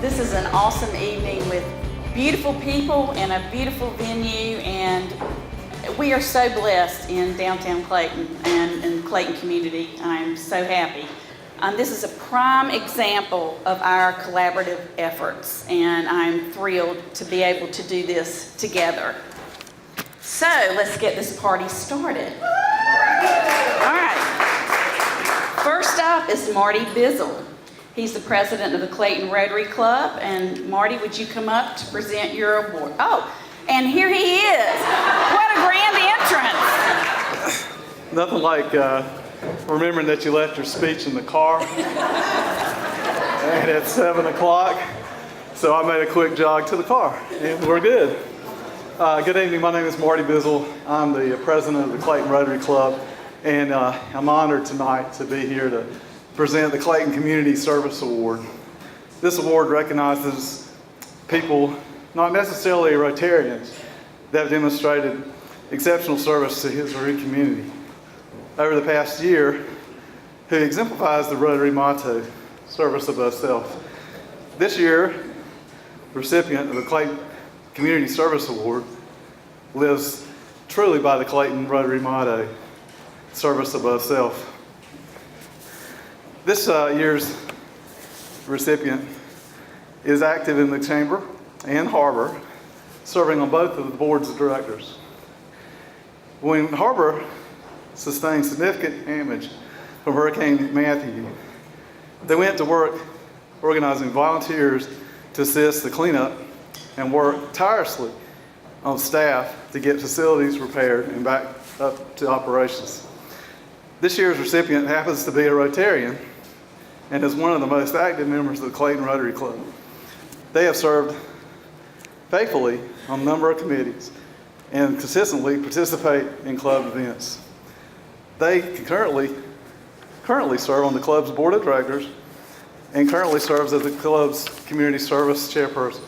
This is an awesome evening with beautiful people and a beautiful venue, and we are so blessed in downtown Clayton and Clayton community. I'm so happy. This is a prime example of our collaborative efforts, and I'm thrilled to be able to do this together. So let's get this party started. All right. First up is Marty Bizzle. He's the president of the Clayton Rotary Club. And Marty, would you come up to present your award? Oh, and here he is. What a grand entrance. Nothing like remembering that you left your speech in the car and at 7 o'clock. So I made a quick jog to the car, and we're good. Good evening, my name is Marty Bizzle. I'm the president of the Clayton Rotary Club, and I'm honored tonight to be here to present the Clayton Community Service Award. This award recognizes people, not necessarily Rotarians, that have demonstrated exceptional service to his or her community over the past year, who exemplifies the Rotary motto, service above self. This year, the recipient of the Clayton Community Service Award lives truly by the Clayton Rotary motto, service above self. This year's recipient is active in the Chamber and Harbor, serving on both of the boards of directors. When Harbor sustained significant damage from Hurricane Matthew, they went to work organizing volunteers to assist the cleanup and work tirelessly on staff to get facilities repaired and back up to operations. This year's recipient happens to be a Rotarian and is one of the most active members of the Clayton Rotary Club. They have served faithfully on a number of committees and consistently participate in club events. They currently serve on the club's board of directors and currently serves as the club's community service chairperson.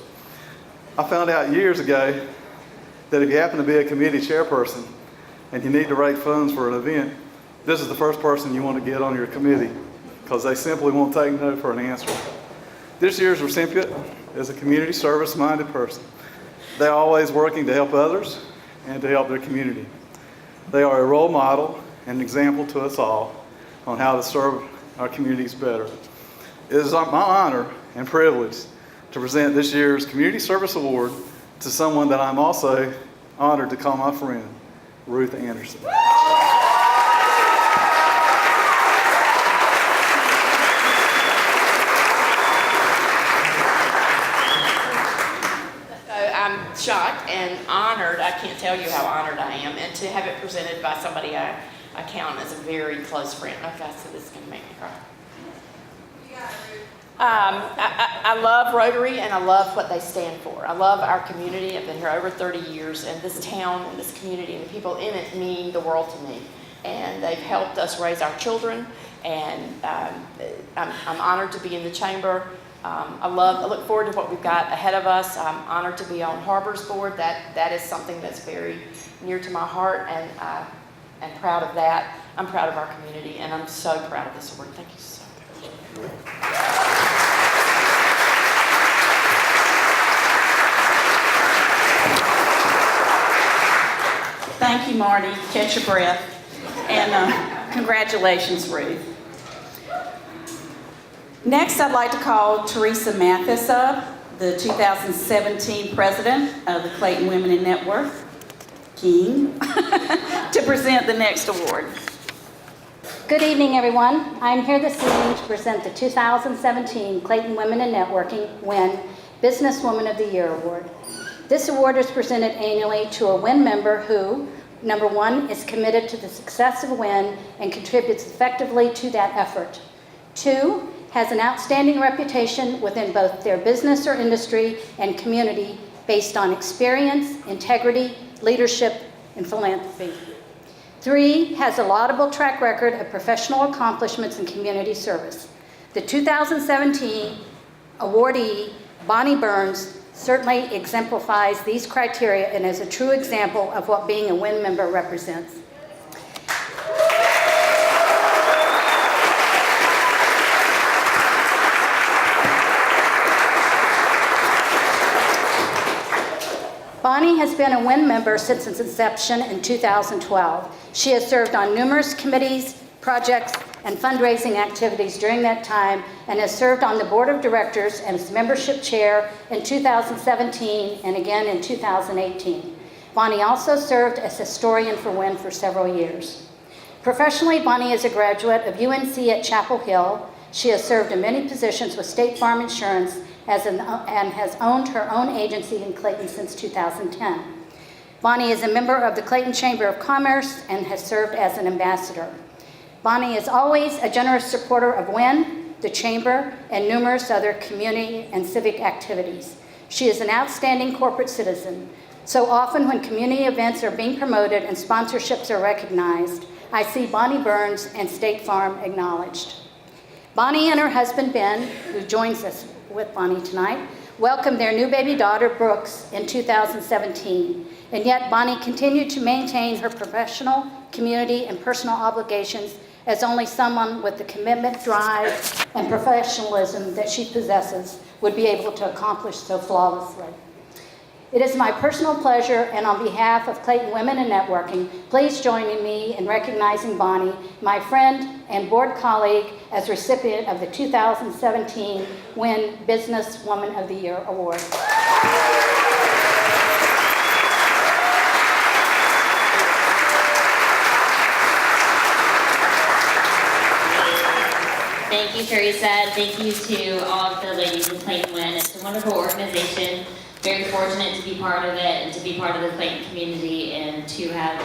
I found out years ago that if you happen to be a committee chairperson and you need to raise funds for an event, this is the first person you want to get on your committee, because they simply won't take no for an answer. This year's recipient is a community service-minded person. They're always working to help others and to help their community. They are a role model and an example to us all on how to serve our communities better. It is my honor and privilege to present this year's Community Service Award to someone that I'm also honored to call my friend, Ruth Anderson. I'm shocked and honored. I can't tell you how honored I am, and to have it presented by somebody I count as a very close friend. Okay, so this is going to make me cry. I love Rotary, and I love what they stand for. I love our community. I've been here over 30 years, and this town and this community and the people in it mean the world to me. And they've helped us raise our children, and I'm honored to be in the chamber. I look forward to what we've got ahead of us. I'm honored to be on Harbor's board. That is something that's very near to my heart, and proud of that. I'm proud of our community, and I'm so proud of this award. Thank you so much. Thank you, Marty. Catch your breath. And congratulations, Ruth. Next, I'd like to call Teresa Mathis up, the 2017 president of the Clayton Women in Network, King, to present the next award. Good evening, everyone. I'm here this evening to present the 2017 Clayton Women in Networking WIN Businesswoman of the Year Award. This award is presented annually to a WIN member who, number one, is committed to the success of WIN and contributes effectively to that effort. Two, has an outstanding reputation within both their business or industry and community based on experience, integrity, leadership, and philanthropy. Three, has a laudable track record of professional accomplishments in community service. The 2017 awardee, Bonnie Burns, certainly exemplifies these criteria and is a true example of what being a WIN member represents. has been a WIN member since its inception in 2012. She has served on numerous committees, projects, and fundraising activities during that time, and has served on the board of directors and as membership chair in 2017 and again in 2018. Bonnie also served as historian for WIN for several years. Professionally, Bonnie is a graduate of UNC at Chapel Hill. She has served in many positions with State Farm Insurance and has owned her own agency in Clayton since 2010. Bonnie is a member of the Clayton Chamber of Commerce and has served as an ambassador. Bonnie is always a generous supporter of WIN, the Chamber, and numerous other community and civic activities. She is an outstanding corporate citizen. So often when community events are being promoted and sponsorships are recognized, I see Bonnie Burns and State Farm acknowledged. Bonnie and her husband Ben, who joins us with Bonnie tonight, welcomed their new baby daughter Brooks in 2017. And yet Bonnie continued to maintain her professional, community, and personal obligations as only someone with the commitment, drive, and professionalism that she possesses would be able to accomplish so flawlessly. It is my personal pleasure, and on behalf of Clayton Women in Networking, please join me in recognizing Bonnie, my friend and board colleague, as recipient of the 2017 WIN Business Woman of the Year Award. Thank you, Teresa. Thank you to all of the ladies in Clayton WIN. It's a wonderful organization. Very fortunate to be part of it and to be part of the Clayton community and to have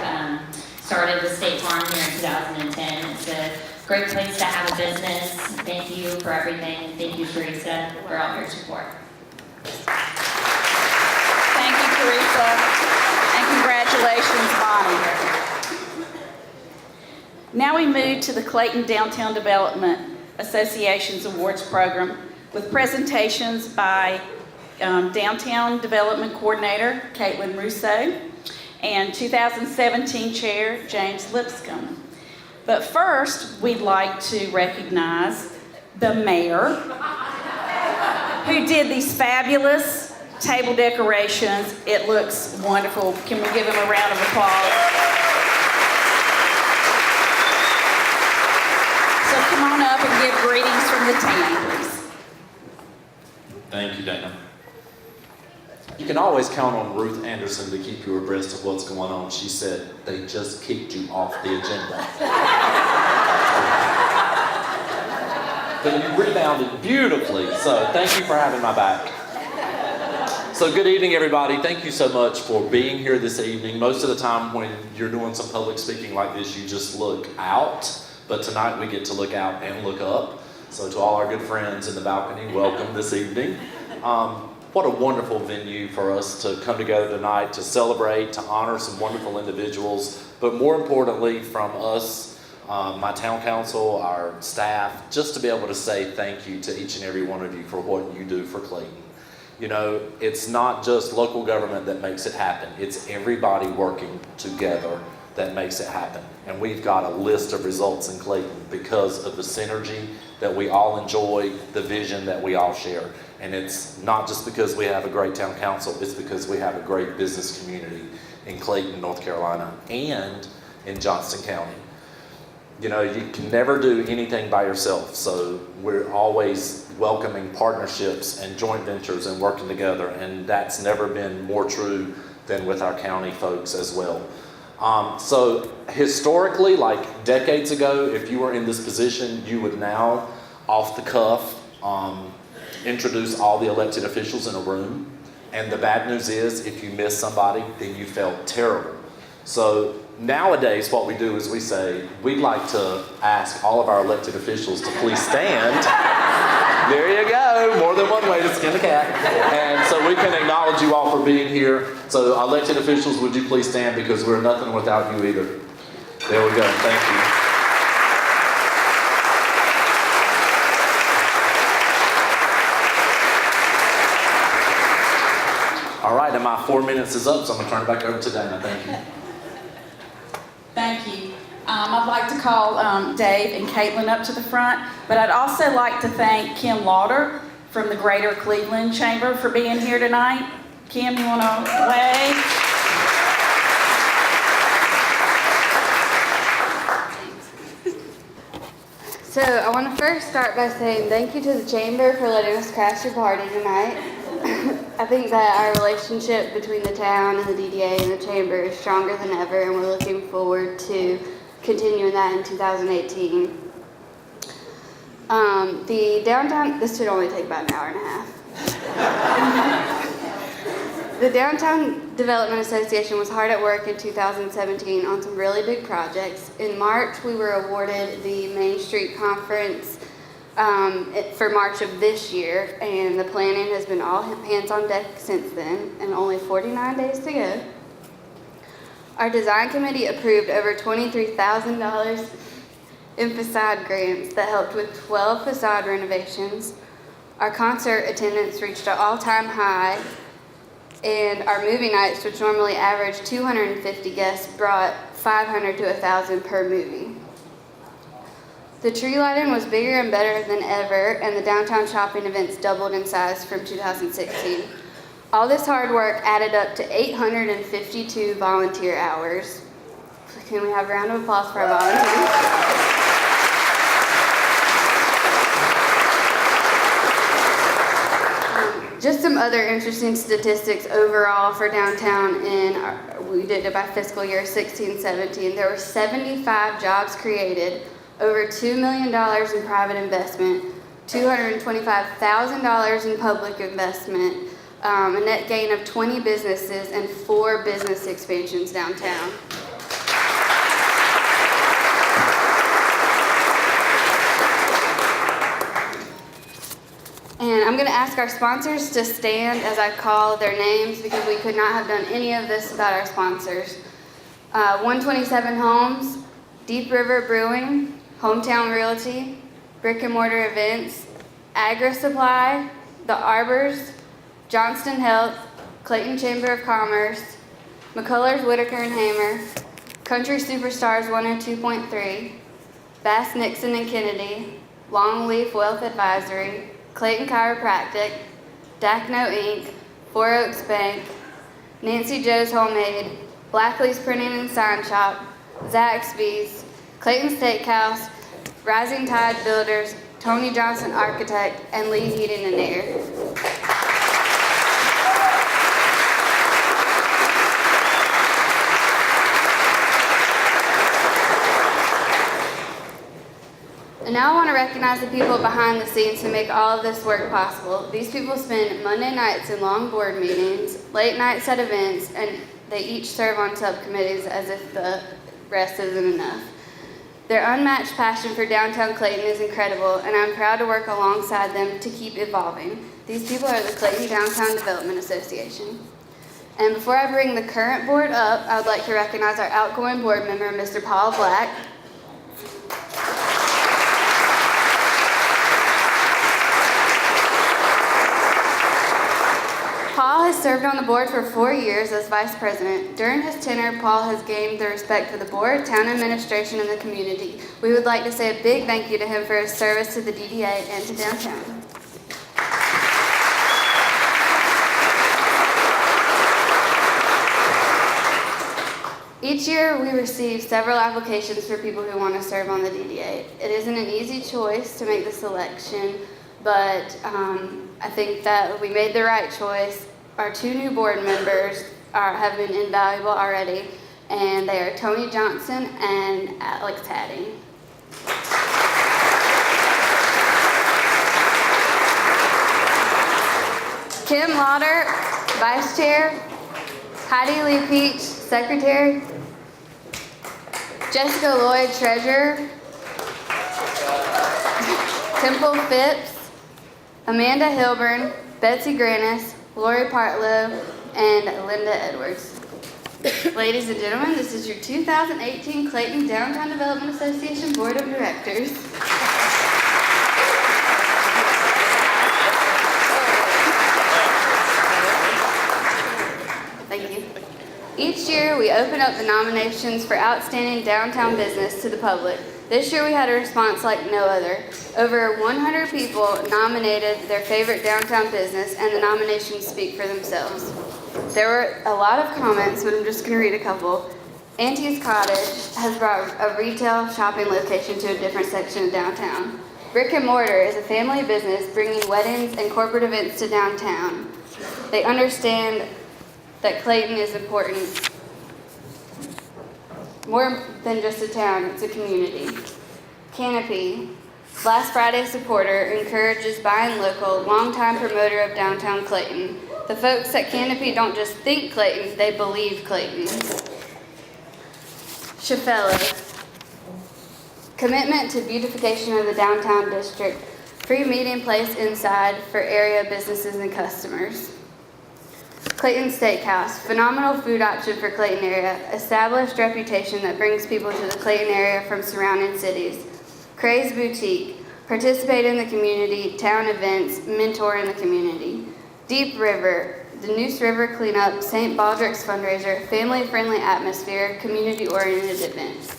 started the State Farm here in 2010. It's a great place to have a business. Thank you for everything. And thank you, Teresa, for all your support. Thank you, Teresa, and congratulations, Bonnie. Now we move to the Clayton Downtown Development Association's Awards Program with presentations by Downtown Development Coordinator Caitlin Rousseau and 2017 Chair James Lipscomb. But first, we'd like to recognize the mayor who did these fabulous table decorations. It looks wonderful. Can we give him a round of applause? So come on up and give greetings from the town, please. Thank you, Dana. You can always count on Ruth Anderson to keep you abreast of what's going on. She said they just kicked you off the agenda. But you rebounded beautifully, so thank you for having my back. So good evening, everybody. Thank you so much for being here this evening. Most of the time when you're doing some public speaking like this, you just look out. But tonight we get to look out and look up. So to all our good friends in the balcony, welcome this evening. What a wonderful venue for us to come together tonight to celebrate, to honor some wonderful individuals, but more importantly from us, my town council, our staff, just to be able to say thank you to each and every one of you for what you do for Clayton. You know, it's not just local government that makes it happen, it's everybody working together that makes it happen. And we've got a list of results in Clayton because of the synergy that we all enjoy, the vision that we all share. And it's not just because we have a great town council, it's because we have a great business community in Clayton, North Carolina, and in Johnston County. You know, you can never do anything by yourself, so we're always welcoming partnerships and joint ventures and working together, and that's never been more true than with our county folks as well. So historically, like decades ago, if you were in this position, you would now, off the cuff, introduce all the elected officials in a room. And the bad news is, if you miss somebody, then you felt terrible. So nowadays, what we do is we say, we'd like to ask all of our elected officials to please stand. There you go, more than one way to skin a cat. And so we can acknowledge you all for being here. So elected officials, would you please stand, because we're nothing without you either. There we go, thank you. All right, and my 4 minutes is up, so I'm gonna turn it back over to Dana, thank you. Thank you. I'd like to call Dave and Caitlin up to the front, but I'd also like to thank Kim Lauder from the Greater Cleveland Chamber for being here tonight. Kim, you want to wave? So I want to first start by saying thank you to the Chamber for letting us crash your party tonight. I think that our relationship between the town and the DDA and the Chamber is stronger than ever, and we're looking forward to continuing that in 2018. The downtown, this should only take about an hour and a half. The Downtown Development Association was hard at work in 2017 on some really big projects. In March, we were awarded the Main Street Conference for March of this year, and the planning has been all hands on deck since then, and only 49 days to go. Our design committee approved over $23,000 in facade grants that helped with 12 facade renovations. Our concert attendance reached an all-time high, and our movie nights, which normally average 250 guests, brought 500 to 1,000 per movie. The tree lighting was bigger and better than ever, and the downtown shopping events doubled in size from 2016. All this hard work added up to 852 volunteer hours. Can we have a round of applause for our volunteers? Just some other interesting statistics overall for downtown we did it by fiscal year 16-17. There were 75 jobs created, over $2 million in private investment, $225,000 in public investment, a net gain of 20 businesses, and 4 business expansions downtown. And I'm going to ask our sponsors to stand as I call their names, because we could not have done any of this without our sponsors. 127 Homes, Deep River Brewing, Hometown Realty, Brick Mortar Events, Agri Supply, The Arbors, Johnston Health, Clayton Chamber of Commerce, McCullers, Whitaker and Hamer, Country Superstars 102.3, Bass Nixon and Kennedy, Longleaf Wealth Advisory, Clayton Chiropractic, Dacno Inc., Four Oaks Bank, Nancy Joe's Homemade, Blackley's Printing and Sign Shop, Zaxby's, Clayton Steakhouse, Rising Tide Builders, Tony Johnson Architect, and Lee Heating and Air. And now I want to recognize the people behind the scenes who make all of this work possible. These people spend Monday nights in long board meetings, late nights at events, and they each serve on subcommittees as if the rest isn't enough. Their unmatched passion for downtown Clayton is incredible, and I'm proud to work alongside them to keep evolving. These people are the Clayton Downtown Development Association. And before I bring the current board up, I would like to recognize our outgoing board member, Mr. Paul Black. Paul has served on the board for 4 years as vice president. During his tenure, Paul has gained the respect for the board, town administration, and the community. We would like to say a big thank you to him for his service to the DDA and to downtown. Each year, we receive several applications for people who want to serve on the DDA. It isn't an easy choice to make the selection, but I think that we made the right choice. Our 2 new board members have been invaluable already, and they are Tony Johnson and Alex Hattie. Kim Lauder, Vice Chair. Heidi Lee Peach, Secretary. Jessica Lloyd, Treasurer. Temple Phipps. Amanda Hilburn, Betsy Granis, Lori Partlow, and Linda Edwards. Ladies and gentlemen, this is your 2018 Clayton Downtown Development Association Board of Directors. Thank you. Each year, we open up the nominations for outstanding downtown business to the public. This year, we had a response like no other. Over 100 people nominated their favorite downtown business, and the nominations speak for themselves. There were a lot of comments, but I'm just going to read a couple. Auntie's Cottage has brought a retail shopping location to a different section of downtown. Brick Mortar is a family business bringing weddings and corporate events to downtown. They understand that Clayton is important. More than just a town, it's a community. Canopy, Last Friday supporter, encourages buying local, longtime promoter of downtown Clayton. The folks at Canopy don't just think Clayton, they believe Clayton. Chafellas, commitment to beautification of the downtown district, free meeting place inside for area businesses and customers. Clayton Steakhouse, phenomenal food option for Clayton area, established reputation that brings people to the Clayton area from surrounding cities. Craze Boutique, participate in the community, town events, mentor in the community. Deep River, the Noose River cleanup, St. Baldrick's fundraiser, family-friendly atmosphere, community-oriented events.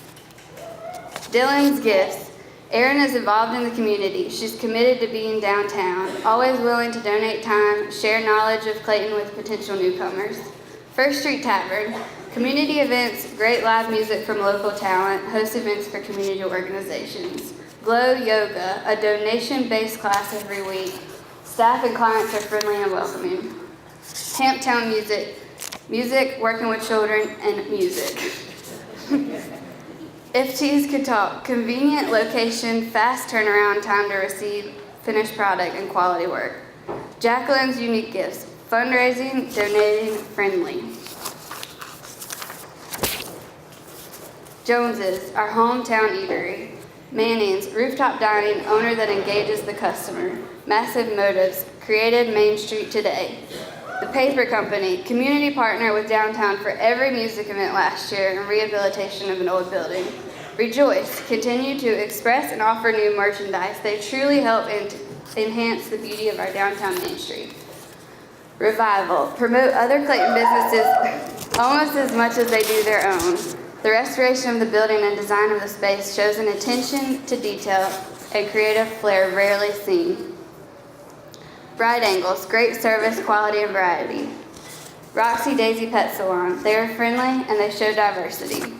Dylan's Gifts, Erin is involved in the community. She's committed to being downtown, always willing to donate time, share knowledge of Clayton with potential newcomers. First Street Tavern, community events, great live music from local talent, host events for community organizations. Glow Yoga, a donation-based class every week. Staff and clients are friendly and welcoming. Hamptown Music, working with children, and music. If Teas Could Talk, convenient location, fast turnaround time to receive finished product and quality work. Jacqueline's Unique Gifts, fundraising, donating, friendly. Jones's, our hometown eatery. Manning's, rooftop dining, owner that engages the customer. Massive Motives, created Main Street today. The Paper Company, community partner with downtown for every music event last year and rehabilitation of an old building. Rejoice, continue to express and offer new merchandise. They truly help enhance the beauty of our downtown Main Street. Revival, promote other Clayton businesses almost as much as they do their own. The restoration of the building and design of the space shows an attention to detail and creative flair rarely seen. Bright Angles, great service, quality, and variety. Roxy Daisy Pet Salon, they are friendly and they show diversity.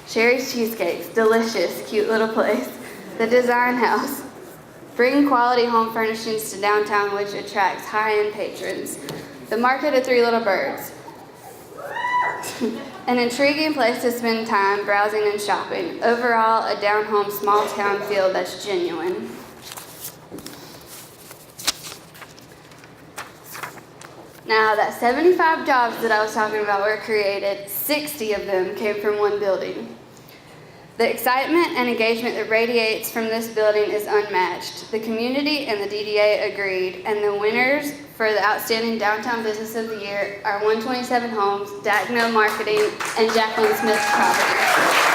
Sherry's Cheesecakes, delicious, cute little place. The Design House, bring quality home furnishings to downtown which attracts high-end patrons. The Market of Three Little Birds, an intriguing place to spend time browsing and shopping. Overall, a down-home, small-town feel that's genuine. Now, that 75 jobs that I was talking about were created, 60 of them came from one building. The excitement and engagement that radiates from this building is unmatched. The community and the DDA agreed, and the winners for the Outstanding Downtown Business of the Year are 127 Homes, Dagno Marketing, and Jacqueline Smith's Property.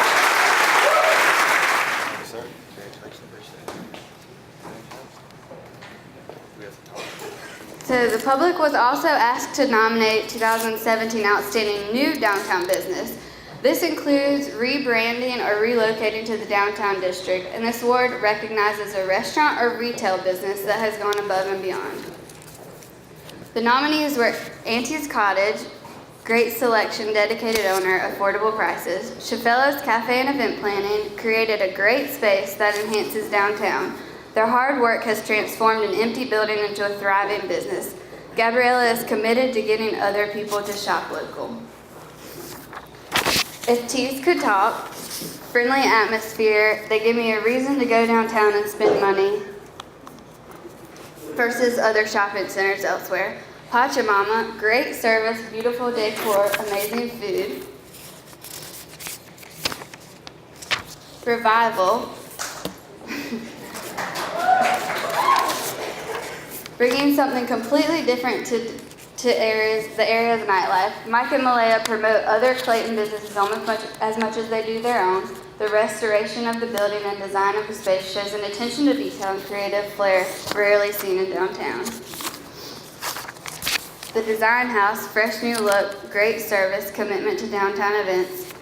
So the public was also asked to nominate 2017 Outstanding New Downtown Business. This includes rebranding or relocating to the downtown district, and this award recognizes a restaurant or retail business that has gone above and beyond. The nominees were Auntie's Cottage, great selection, dedicated owner, affordable prices. Chafella's Cafe and Event Planning created a great space that enhances downtown. Their hard work has transformed an empty building into a thriving business. Gabriella is committed to getting other people to shop local. If Teas Could Talk, friendly atmosphere, they give me a reason to go downtown and spend money versus other shopping centers elsewhere. Pachamama, great service, beautiful decor, amazing food. Revival, bringing something completely different to the area of nightlife. Mike and Malaya promote other Clayton businesses almost as much as they do their own. The restoration of the building and design of the space shows an attention to detail and creative flair rarely seen in downtown. The Design House, fresh new look, great service, commitment to downtown events.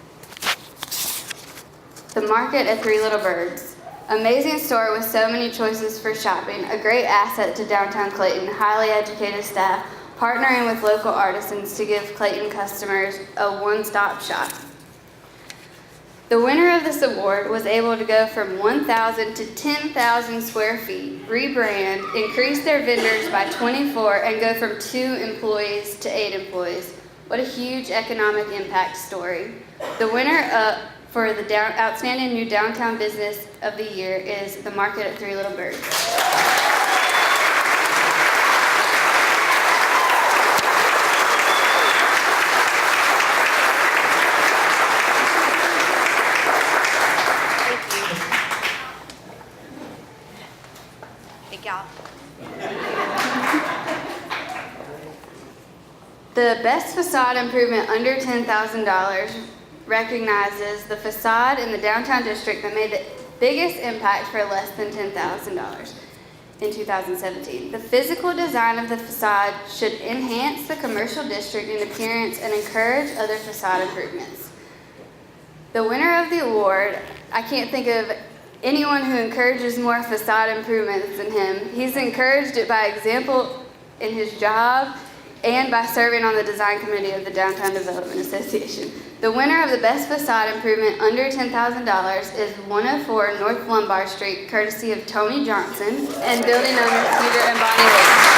The Market at Three Little Birds, amazing store with so many choices for shopping, a great asset to downtown Clayton, highly educated staff, partnering with local artisans to give Clayton customers a one-stop shop. The winner of this award was able to go from 1,000 to 10,000 square feet, rebrand, increase their vendors by 24, and go from 2 employees to 8 employees. What a huge economic impact story. The winner for the Outstanding New Downtown Business of the Year is the Market at Three Little Birds. The Best Facade Improvement under $10,000 recognizes the facade in the downtown district that made the biggest impact for less than $10,000 in 2017. The physical design of the facade should enhance the commercial district in appearance and encourage other facade improvements. The winner of the award, I can't think of anyone who encourages more facade improvements than him. He's encouraged it by example in his job and by serving on the design committee of the Downtown Development Association. The winner of the Best Facade Improvement under $10,000 is 104 North Lombard Street, courtesy of Tony Johnson and building owners Peter and Bonnie Lee.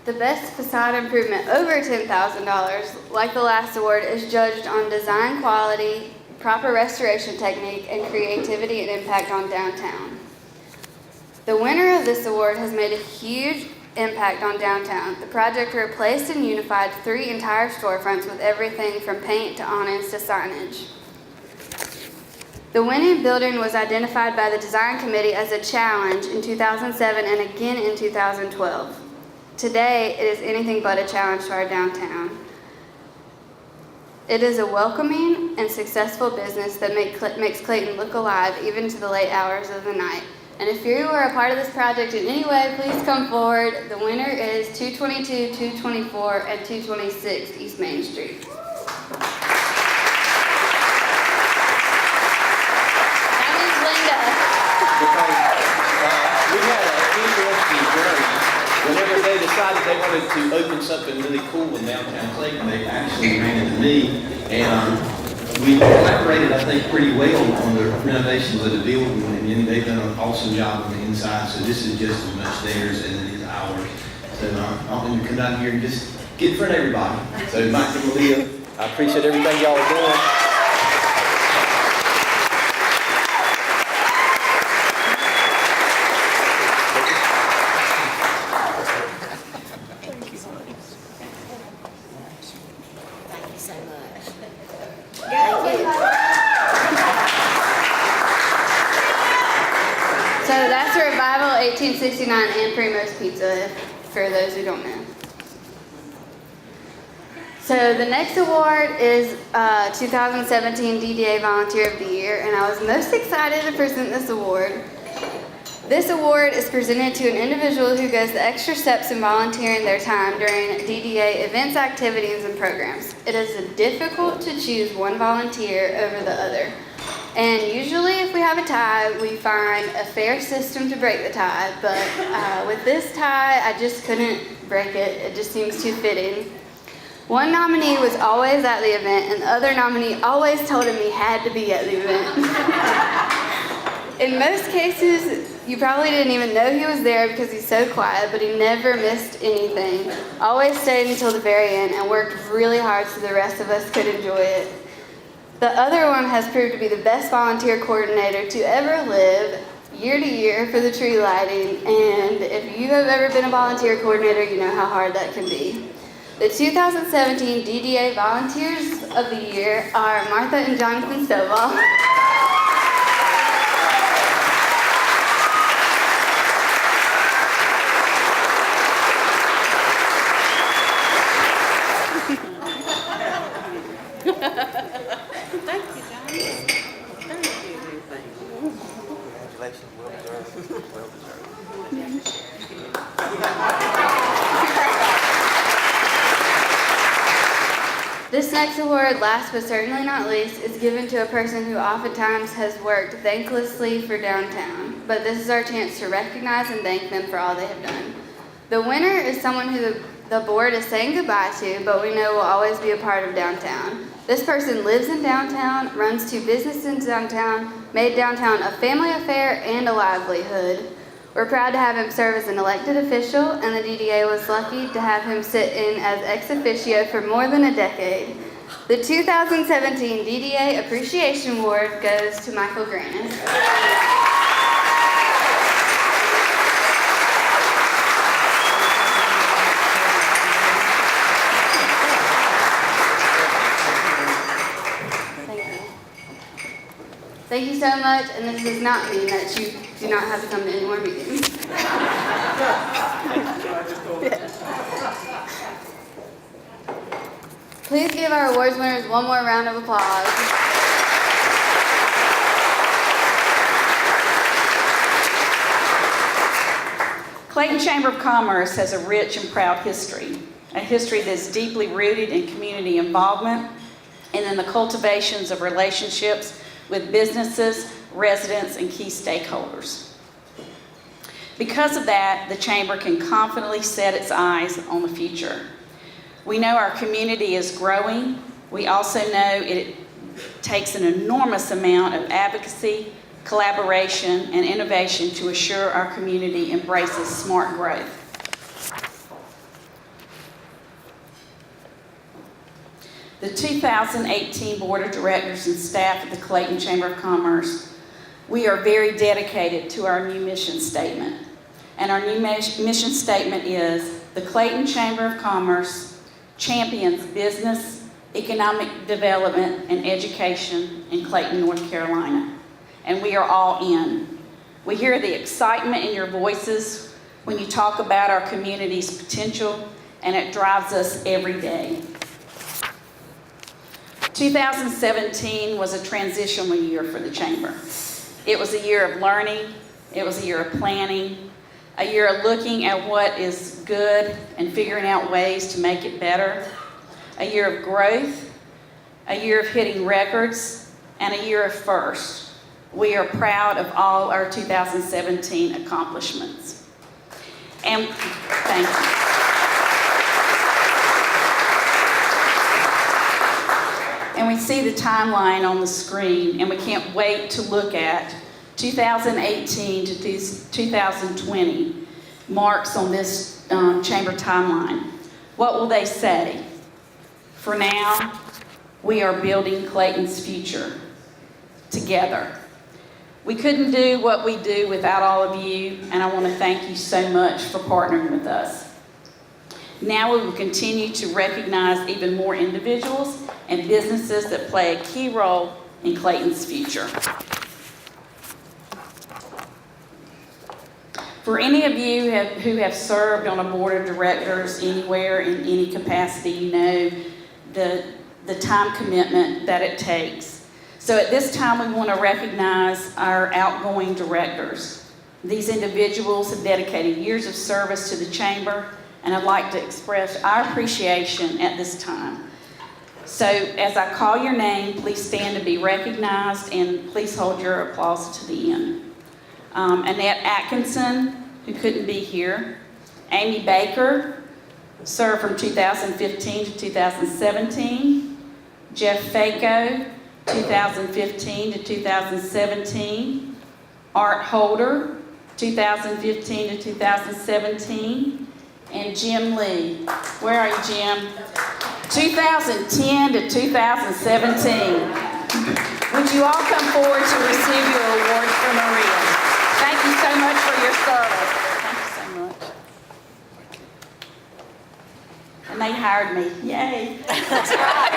The Best Facade Improvement over $10,000, like the last award, is judged on design quality, proper restoration technique, and creativity and impact on downtown. The winner of this award has made a huge impact on downtown. The project replaced and unified 3 entire storefronts with everything from paint to awnings to signage. The winning building was identified by the design committee as a challenge in 2007 and again in 2012. Today, it is anything but a challenge to our downtown. It is a welcoming and successful business that makes Clayton look alive even to the late hours of the night. And if you are a part of this project in any way, please come forward. The winner is 222, 224, and 226 East Main Street. That is Linda. We had an interesting journey. Whenever they decided they wanted to open something really cool in downtown Clayton, they actually ran into me, and we collaborated, I think, pretty well on the renovations of the building, and they've done an awesome job on the inside, so this is just as much theirs as it is ours. So I'm going to come down here and just get in front of everybody. So Mike and Malia, I appreciate everything y'all are doing. So that's a Revival 1869 and Primo's Pizza, for those who don't know. So the next award is 2017 DDA Volunteer of the Year, and I was most excited to present this award. This award is presented to an individual who goes the extra steps in volunteering their time during DDA events, activities, and programs. It is difficult to choose one volunteer over the other. And usually if we have a tie, we find a fair system to break the tie, but with this tie, I just couldn't break it. It just seems too fitting. One nominee was always at the event, and the other nominee always told him he had to be at the event. In most cases, you probably didn't even know he was there because he's so quiet, but he never missed anything. Always stayed until the very end and worked really hard so the rest of us could enjoy it. The other one has proved to be the best volunteer coordinator to ever live, year to year, for the tree lighting, and if you have ever been a volunteer coordinator, you know how hard that can be. The 2017 DDA Volunteers of the Year are Martha and Jonathan STOVALL. This This next award, last but certainly not least, is given to a person who oftentimes has worked thanklessly for downtown, but this is our chance to recognize and thank them for all they have done. The winner is someone who the board is saying goodbye to, but we know will always be a part of downtown. This person lives in downtown, runs 2 businesses in downtown, made downtown a family affair and a livelihood. We're proud to have him serve as an elected official, and the DDA was lucky to have him sit in as ex officio for more than a decade. The 2017 DDA Appreciation Award goes to Michael Granis. Thank you so much, and this does not mean that you do not have to come to any more meetings. Please give our awards winners one more round of applause. Clayton Chamber of Commerce has a rich and proud history, a history that's deeply rooted in community involvement and in the cultivations of relationships with businesses, residents, and key stakeholders. Because of that, the Chamber can confidently set its eyes on the future. We know our community is growing. We also know it takes an enormous amount of advocacy, collaboration, and innovation to assure our community embraces smart growth. The 2018 Board of Directors and staff of the Clayton Chamber of Commerce, we are very dedicated to our new mission statement. And our new mission statement is, the Clayton Chamber of Commerce champions business, economic development, and education in Clayton, North Carolina. And we are all in. We hear the excitement in your voices when you talk about our community's potential, and it drives us every day. 2017 was a transitional year for the Chamber. It was a year of learning, it was a year of planning, a year of looking at what is good and figuring out ways to make it better, a year of growth, a year of hitting records, and a year of firsts. We are proud of all our 2017 accomplishments. And thank you. And we see the timeline on the screen, and we can't wait to look at 2018 to 2020 marks on this Chamber timeline. What will they say? For now, we are building Clayton's future together. We couldn't do what we do without all of you, and I want to thank you so much for partnering with us. Now we will continue to recognize even more individuals and businesses that play a key role in Clayton's future. For any of you who have served on a board of directors anywhere in any capacity, you know the time commitment that it takes. So at this time, we want to recognize our outgoing directors. These individuals have dedicated years of service to the Chamber, and I'd like to express our appreciation at this time. So as I call your name, please stand to be recognized, and please hold your applause to the end. Annette Atkinson, who couldn't be here. Amy Baker, served from 2015 to 2017. Jeff Faco, 2015 to 2017. Art Holder, 2015 to 2017. And Jim Lee. Where are you, Jim? 2010 to 2017. Would you all come forward to receive your awards for Maria? Thank you so much for your service. Thank you so much. And they hired me. Yay. That's right.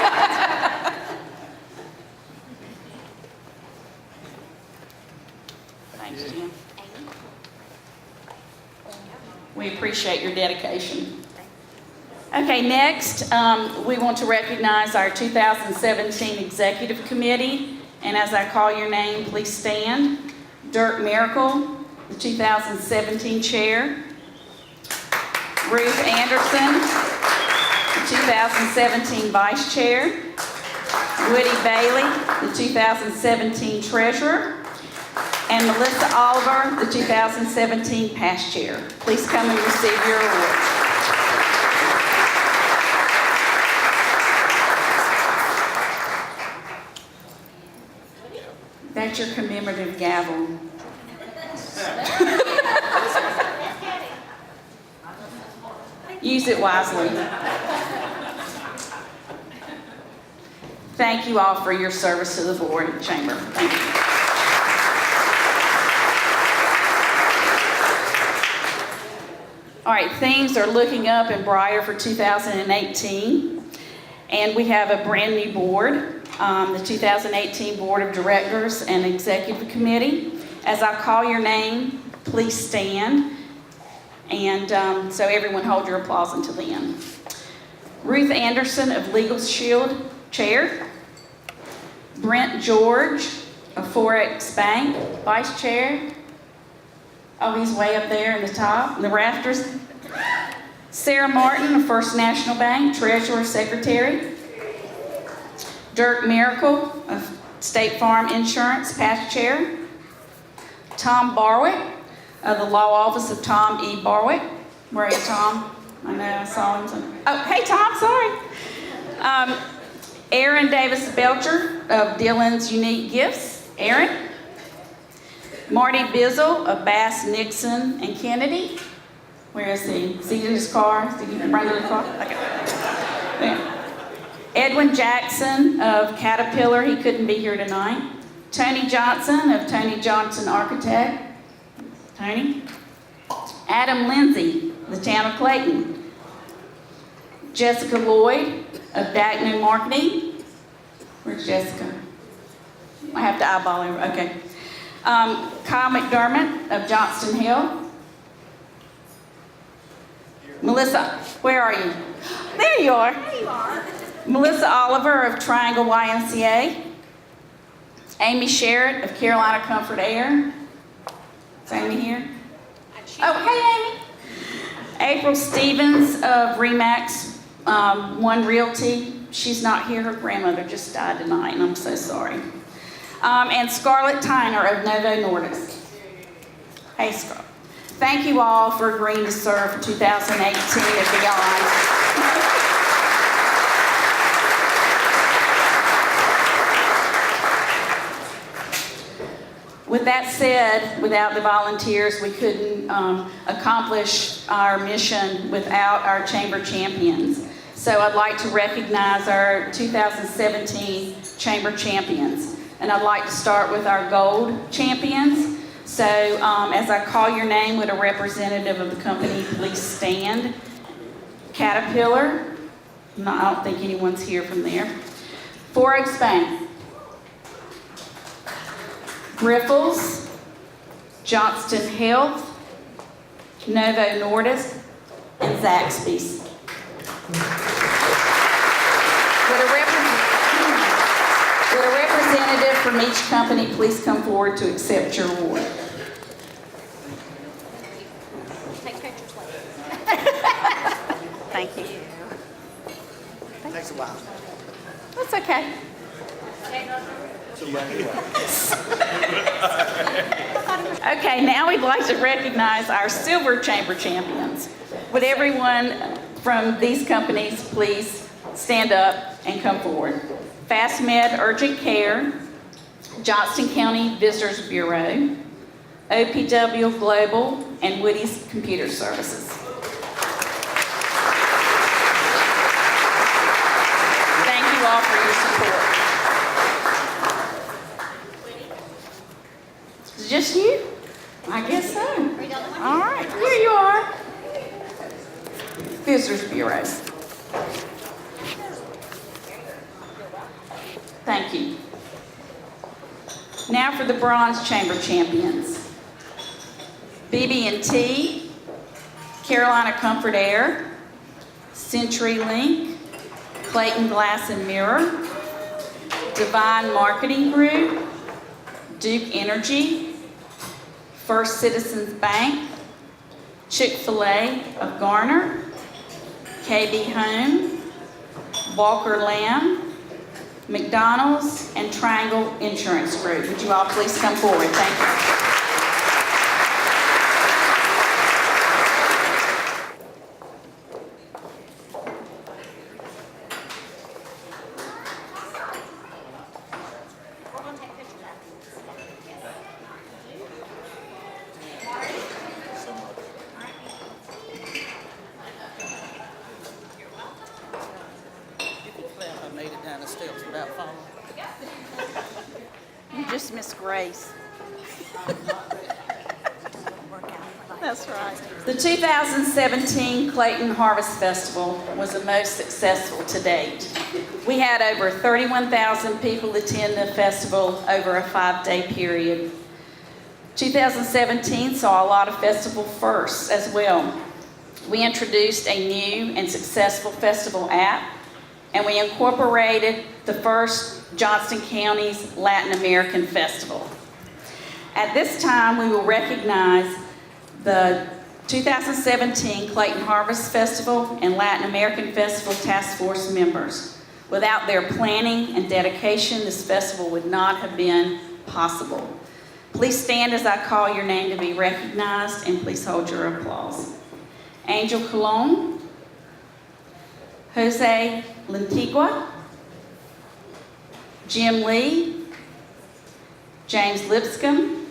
Thanks, Jim. We appreciate your dedication. Okay, next, we want to recognize our 2017 Executive Committee. And as I call your name, please stand. Dirk Miracle, the 2017 Chair. Ruth Anderson, the 2017 Vice Chair, Woody Bailey, the 2017 Treasurer, and Melissa Oliver, the 2017 Past Chair. Please come and receive your awards. That's your commemorative gavel. Use it wisely. Thank you all for your service to the board and chamber. Thank you. All right, things are looking up and brighter for 2018. And we have a brand new board, the 2018 Board of Directors and Executive Committee. As I call your name, please stand. And so everyone hold your applause until the end. Ruth Anderson of Legal Shield, Chair. Brent George of Forex Bank, Vice Chair. Oh, he's way up there in the top, in the rafters. Sarah Martin of First National Bank, Treasurer, Secretary. Dirk Miracle of State Farm Insurance, Past Chair. Tom Barwick of the Law Office of Tom E. Barwick. Where are you, Tom? I know, I saw him. Oh, hey, Tom, sorry. Aaron Davis Belcher of Dillon's Unique Gifts. Aaron. Marty Bizzle of Bass, Nixon, and Kennedy. Where is he? Is he in his car? Did he run to the car? Okay. Yeah. Edwin Jackson of Caterpillar. He couldn't be here tonight. Tony Johnson of Tony Johnson Architect. Tony. Adam Lindsay, the town of Clayton. Jessica Lloyd of Dagno Marketing. Where's Jessica? I have to eyeball her. Okay. Kyle McDermott of Johnston Hill. Melissa, where are you? There you are. There you are. Melissa Oliver of Triangle YMCA. Amy Sherritt of Carolina Comfort Air. Is Amy here? Oh, hey, Amy. April Stevens of Remax One Realty. She's not here. Her grandmother just died tonight, and I'm so sorry. And Scarlett Tyner of Novo Nordisk. Hey, Scarlett. Thank you all for agreeing to serve for 2018 and beyond. With that said, without the volunteers, we couldn't accomplish our mission without our chamber champions. So I'd like to recognize our 2017 chamber champions. And I'd like to start with our gold champions. So as I call your name, would a representative of the company please stand? Caterpillar. No, I don't think anyone's here from there. Forex Bank. Griffles. Johnston Health. Novo Nordisk. And Zaxby's. Would a representative from each company please come forward to accept your award? Take pictures later. Thank you. Takes a while. That's okay. Okay, now we'd like to recognize our silver chamber champions. Would everyone from these companies please stand up and come forward? FastMed Urgent Care, Johnston County Visitors Bureau, OPW Global, and Woody's Computer Services. Thank you all for your support. Is it just you? I guess so. All right, here you are. Visitors Bureau. Thank you. Now for the bronze chamber champions. BB&T, Carolina Comfort Air, CenturyLink, Clayton Glass and Mirror, Divine Marketing Group, Duke Energy, First Citizens Bank, Chick-fil-A of Garner, KB Home, Walker Lamb, McDonald's, and Triangle Insurance Group. Would you all please come forward? Thank you. I made it down the steps without falling. You just miss Grace. That's right. The 2017 Clayton Harvest Festival was the most successful to date. We had over 31,000 people attend the festival over a 5-day period. 2017 saw a lot of festival firsts as well. We introduced a new and successful festival app, and we incorporated the first Johnston County's Latin American Festival. At this time, we will recognize the 2017 Clayton Harvest Festival and Latin American Festival Task Force members. Without their planning and dedication, this festival would not have been possible. Please stand as I call your name to be recognized, and please hold your applause. Angel Colon, Jose Lantigua, Jim Lee, James Lipscomb,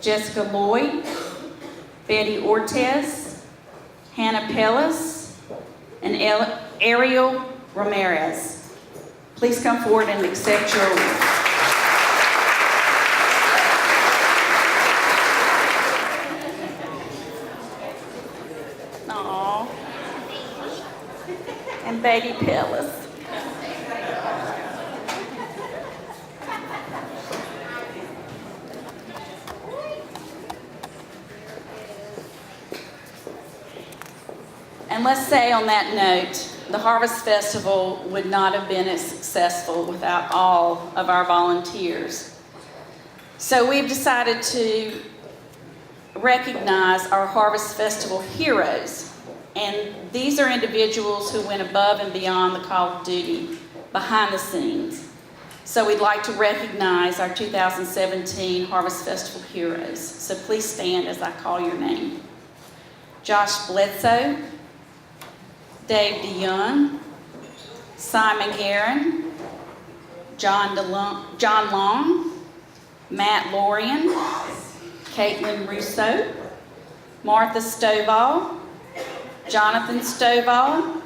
Jessica Lloyd, Betty Ortez, Hannah Pellis, and Ariel Ramirez. Please come forward and accept your award. Aww. And Betty Pellis. And let's say on that note, the Harvest Festival would not have been as successful without all of our volunteers. So we've decided to recognize our Harvest Festival heroes. And these are individuals who went above and beyond the call of duty behind the scenes. So we'd like to recognize our 2017 Harvest Festival heroes. So please stand as I call your name. Josh Bledsoe, Dave DeYoung, Simon Guerin, John Long, Matt Lorian, Caitlin Russo, Martha Stovall, Jonathan Stovall,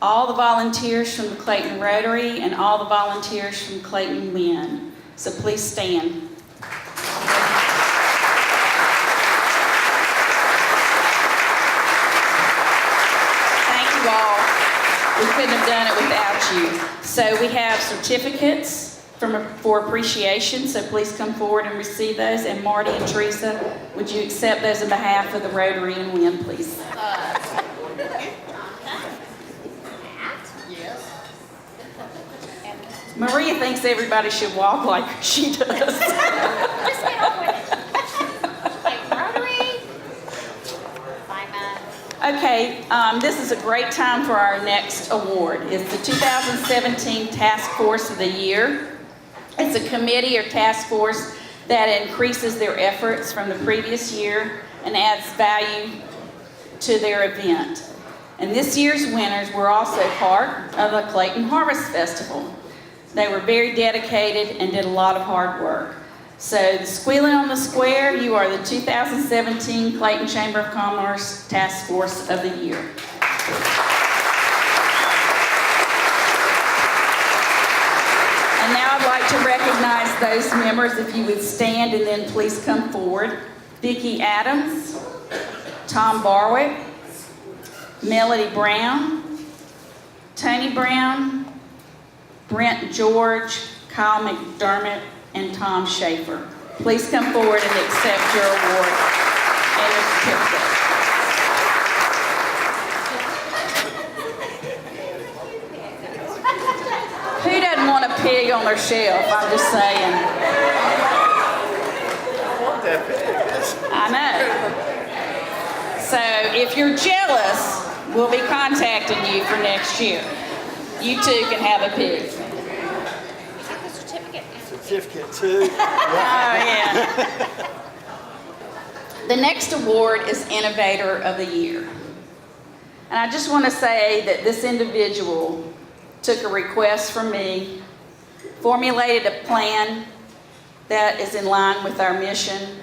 all the volunteers from the Clayton Rotary, and all the volunteers from Clayton WIN. So please stand. We couldn't have done it without you. So we have certificates for appreciation, so please come forward and receive those. And Marty and Teresa, would you accept those on behalf of the Rotary and WIN, please? Maria thinks everybody should walk like she does. Just get on with it. Like Rotary. Bye, Matt. Okay, this is a great time for our next award. It's the 2017 Task Force of the Year. It's a committee or task force that increases their efforts from the previous year and adds value to their event. And this year's winners were also part of the Clayton Harvest Festival. They were very dedicated and did a lot of hard work. So the Squealing on the Square, you are the 2017 Clayton Chamber of Commerce Task Force of the Year. And now I'd like to recognize those members, if you would stand and then please come forward. Vicki Adams, Tom Barwick, Melody Brown, Tony Brown, Brent George, Kyle McDermott, and Tom Schaefer. Please come forward and accept your award and your certificate. Who doesn't want a pig on their shelf? I'm just saying. I know. So if you're jealous, we'll be contacting you for next year. You too can have a pig. Certificate too. Oh, yeah. The next award is Innovator of the Year. And I just want to say that this individual took a request from me, formulated a plan that is in line with our mission,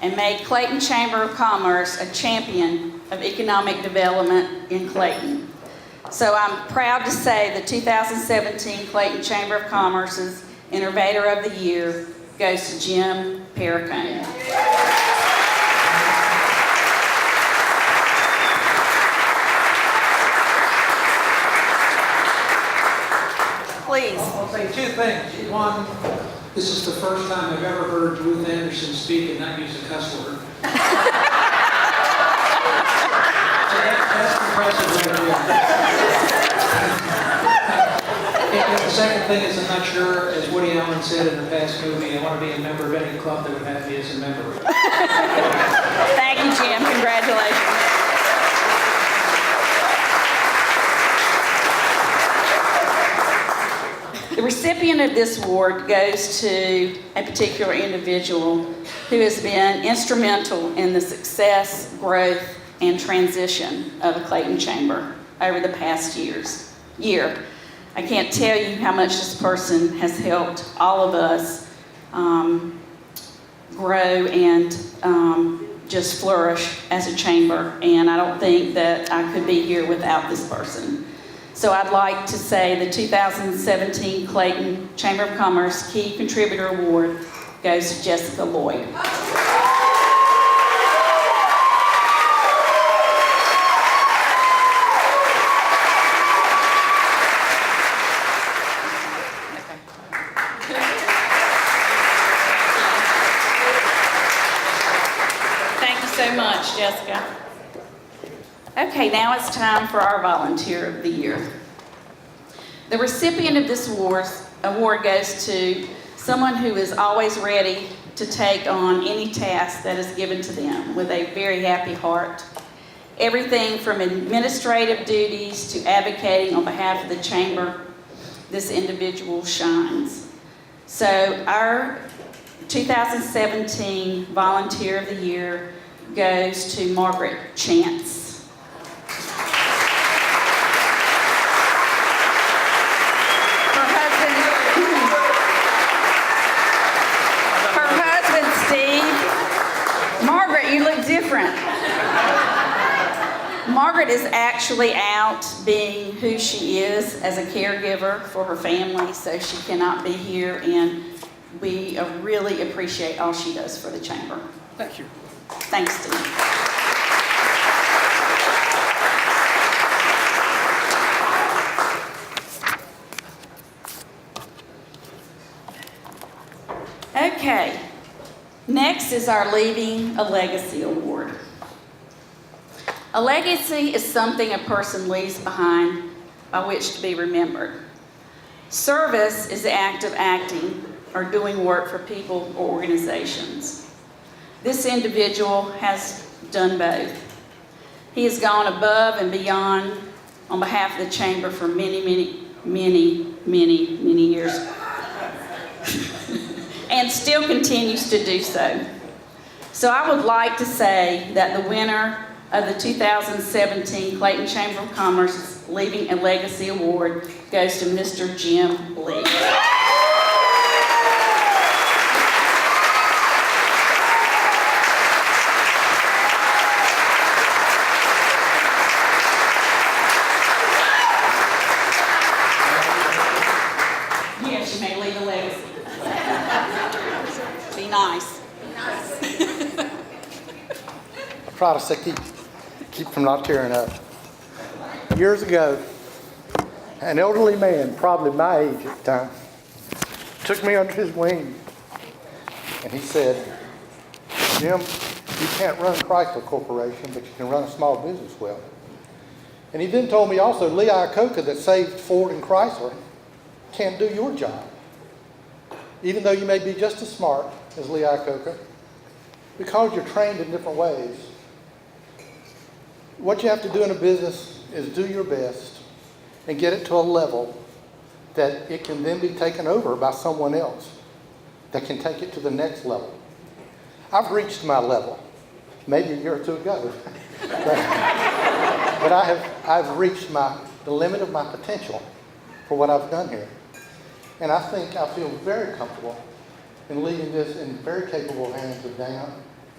and made Clayton Chamber of Commerce a champion of economic development in Clayton. So I'm proud to say the 2017 Clayton Chamber of Commerce's Innovator of the Year goes to Jim PERRICONE. Please. I'll say two things. One, this is the first time I've ever heard Ruth Anderson speak and not use a cuss word. So that's impressive right there. And the second thing is, I'm not sure, as Woody Allen said in the past movie, I want to be a member of any club that would have me as a member. Thank you, Jim. Congratulations. The recipient of this award goes to a particular individual who has been instrumental in the success, growth, and transition of the Clayton Chamber over the past year. I can't tell you how much this person has helped all of us grow and just flourish as a chamber, and I don't think that I could be here without this person. So I'd like to say the 2017 Clayton Chamber of Commerce Key Contributor Award goes to Jessica Lloyd. Thank you so much, Jessica. Okay, now it's time for our Volunteer of the Year. The recipient of this award goes to someone who is always ready to take on any task that is given to them with a very happy heart. Everything from administrative duties to advocating on behalf of the chamber, this individual shines. So our 2017 Volunteer of the Year goes to Margaret Chance. Margaret is actually out being who she is as a caregiver for her family, so she cannot be here, and we really appreciate all she does for the chamber. Thank you. Thanks, Steve. Okay, next is our Leaving a Legacy Award. A legacy is something a person leaves behind by which to be remembered. Service is the act of acting or doing work for people or organizations. This individual has done both. He has gone above and beyond on behalf of the chamber for many years and still continues to do so. So I would like to say that the winner of the 2017 Clayton Chamber of Commerce Leaving a Legacy Award goes to Mr. Jim Lee. Yes, you may leave a legacy. Be nice. I try to say keep from not tearing up. Years ago, an elderly man, probably my age at the time, took me under his wing and he said, "Jim, you can't run Chrysler Corporation, but you can run a small business well." And he then told me also, Lee Iacocca, that saved Ford and Chrysler, can't do your job. Even though you may be just as smart as Lee Iacocca, because you're trained in different ways. What you have to do in a business is do your best and get it to a level that it can then be taken over by someone else that can take it to the next level. I've reached my level, maybe a year or two ago, but I've reached the limit of my potential for what I've done here. And I think I feel very comfortable in leaving this in very capable hands of Dan.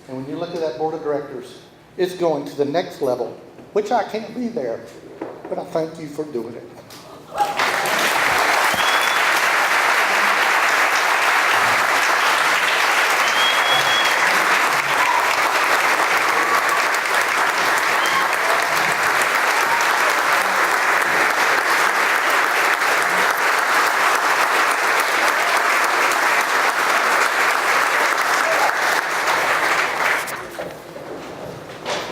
And when you look at that board of directors, it's going to the next level, which I can't be there, but I thank you for doing it.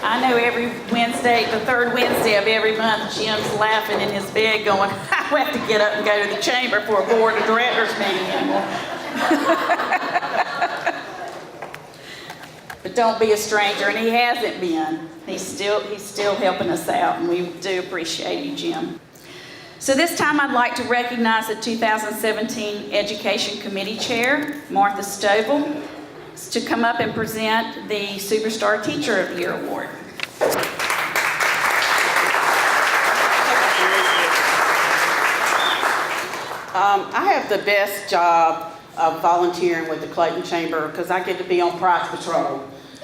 I know every Wednesday, the third Wednesday of every month, Jim's laughing in his bed going, I have to get up and go to the chamber for a board of directors meeting anymore. But don't be a stranger, and he hasn't been. He's still helping us out, and we do appreciate you, Jim. So this time I'd like to recognize the 2017 Education Committee Chair, Martha Stovall, to come up and present the Superstar Teacher of the Year Award. I have the best job of volunteering with the Clayton Chamber because I get to be on prize patrol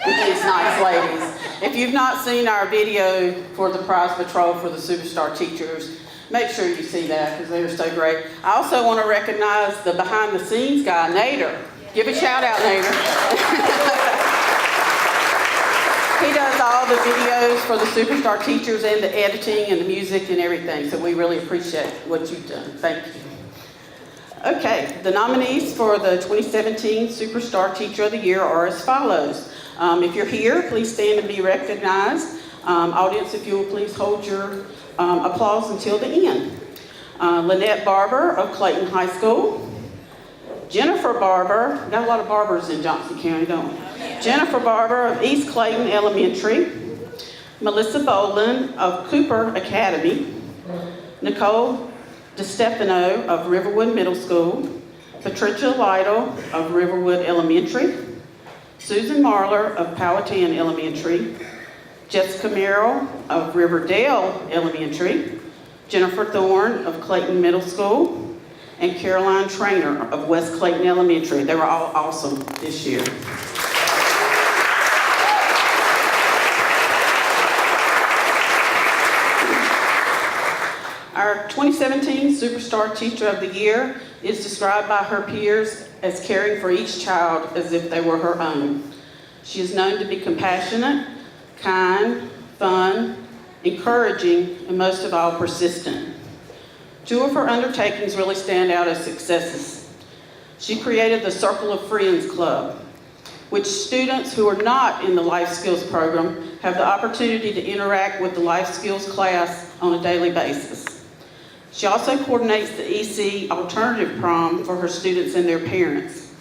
with these nice ladies. If you've not seen our video for the prize patrol for the Superstar Teachers, make sure you see that because they're so great. I also want to recognize the behind the scenes guy, Nader. Give a shout out, Nader. He does all the videos for the Superstar Teachers and the editing and the music and everything, so we really appreciate what you've done. Thank you. Okay, the nominees for the 2017 Superstar Teacher of the Year are as follows. If you're here, please stand and be recognized. Audience, if you will please hold your applause until the end. Lynette Barber of Clayton High School. Jennifer Barber, got a lot of Barbers in Johnston County, don't we? Jennifer Barber of East Clayton Elementary. Melissa Bolin of Cooper Academy. Nicole DeStefano of Riverwood Middle School. Patricia Lytle of Riverwood Elementary. Susan Marler of Powhatan Elementary. Jessica Merrill of Riverdale Elementary. Jennifer Thorne of Clayton Middle School. And Caroline Trainer of West Clayton Elementary. They were all awesome this year. Our 2017 Superstar Teacher of the Year is described by her peers as caring for each child as if they were her own. She is known to be compassionate, kind, fun, encouraging, and most of all, persistent. Two of her undertakings really stand out as successes. She created the Circle of Friends Club, which students who are not in the Life Skills program have the opportunity to interact with the Life Skills class on a daily basis. She also coordinates the EC Alternative Prom for her students and their parents,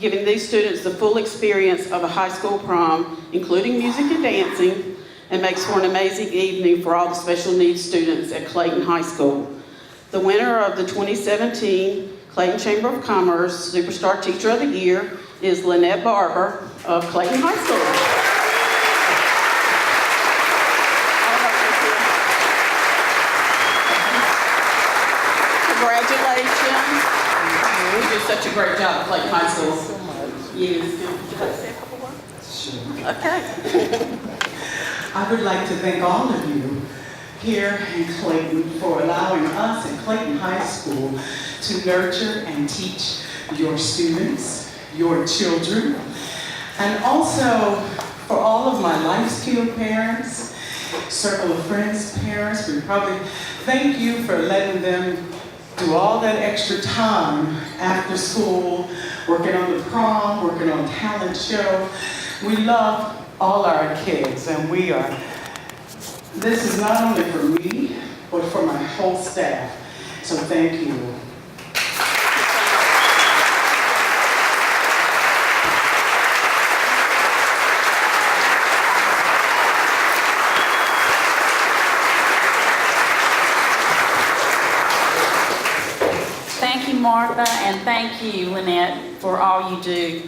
giving these students the full experience of a high school prom, including music and dancing, and makes for an amazing evening for all the special needs students at Clayton High School. The winner of the 2017 Clayton Chamber of Commerce Superstar Teacher of the Year is Lynette Barber of Clayton High School. Congratulations. You did such a great job at Clayton High School. Yes. Okay. I would like to thank all of you here in Clayton for allowing us at Clayton High School to nurture and teach your students, your children, and also for all of my life skill parents, Circle of Friends parents. We probably thank you for letting them do all that extra time after school, working on the prom, working on talent show. We love all our kids, and this is not only for me, but for my whole staff. So thank you. Martha, and thank you, Lynette, for all you do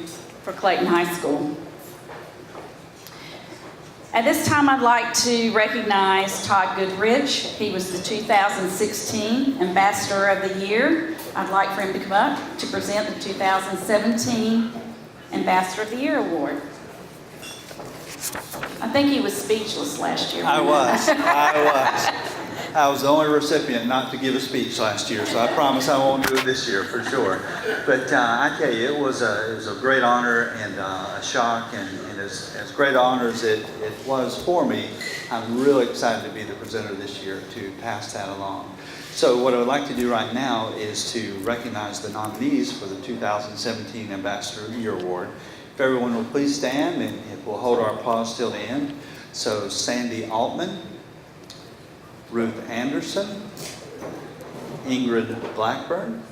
for Clayton High School. At this time, I'd like to recognize Todd Goodrich. He was the 2016 Ambassador of the Year. I'd like for him to come up to present the 2017 Ambassador of the Year Award. I think he was speechless last year. I was the only recipient not to give a speech last year, so I promise I won't do it this year for sure. But I tell you, it was a great honor and a shock, and as great honor as it was for me, I'm really excited to be the presenter this year to pass that along. So what I would like to do right now is to recognize the nominees for the 2017 Ambassador of the Year Award. If everyone will please stand, and we'll hold our applause till the end. So Sandy Altman, Ruth Anderson, Ingrid Blackburn,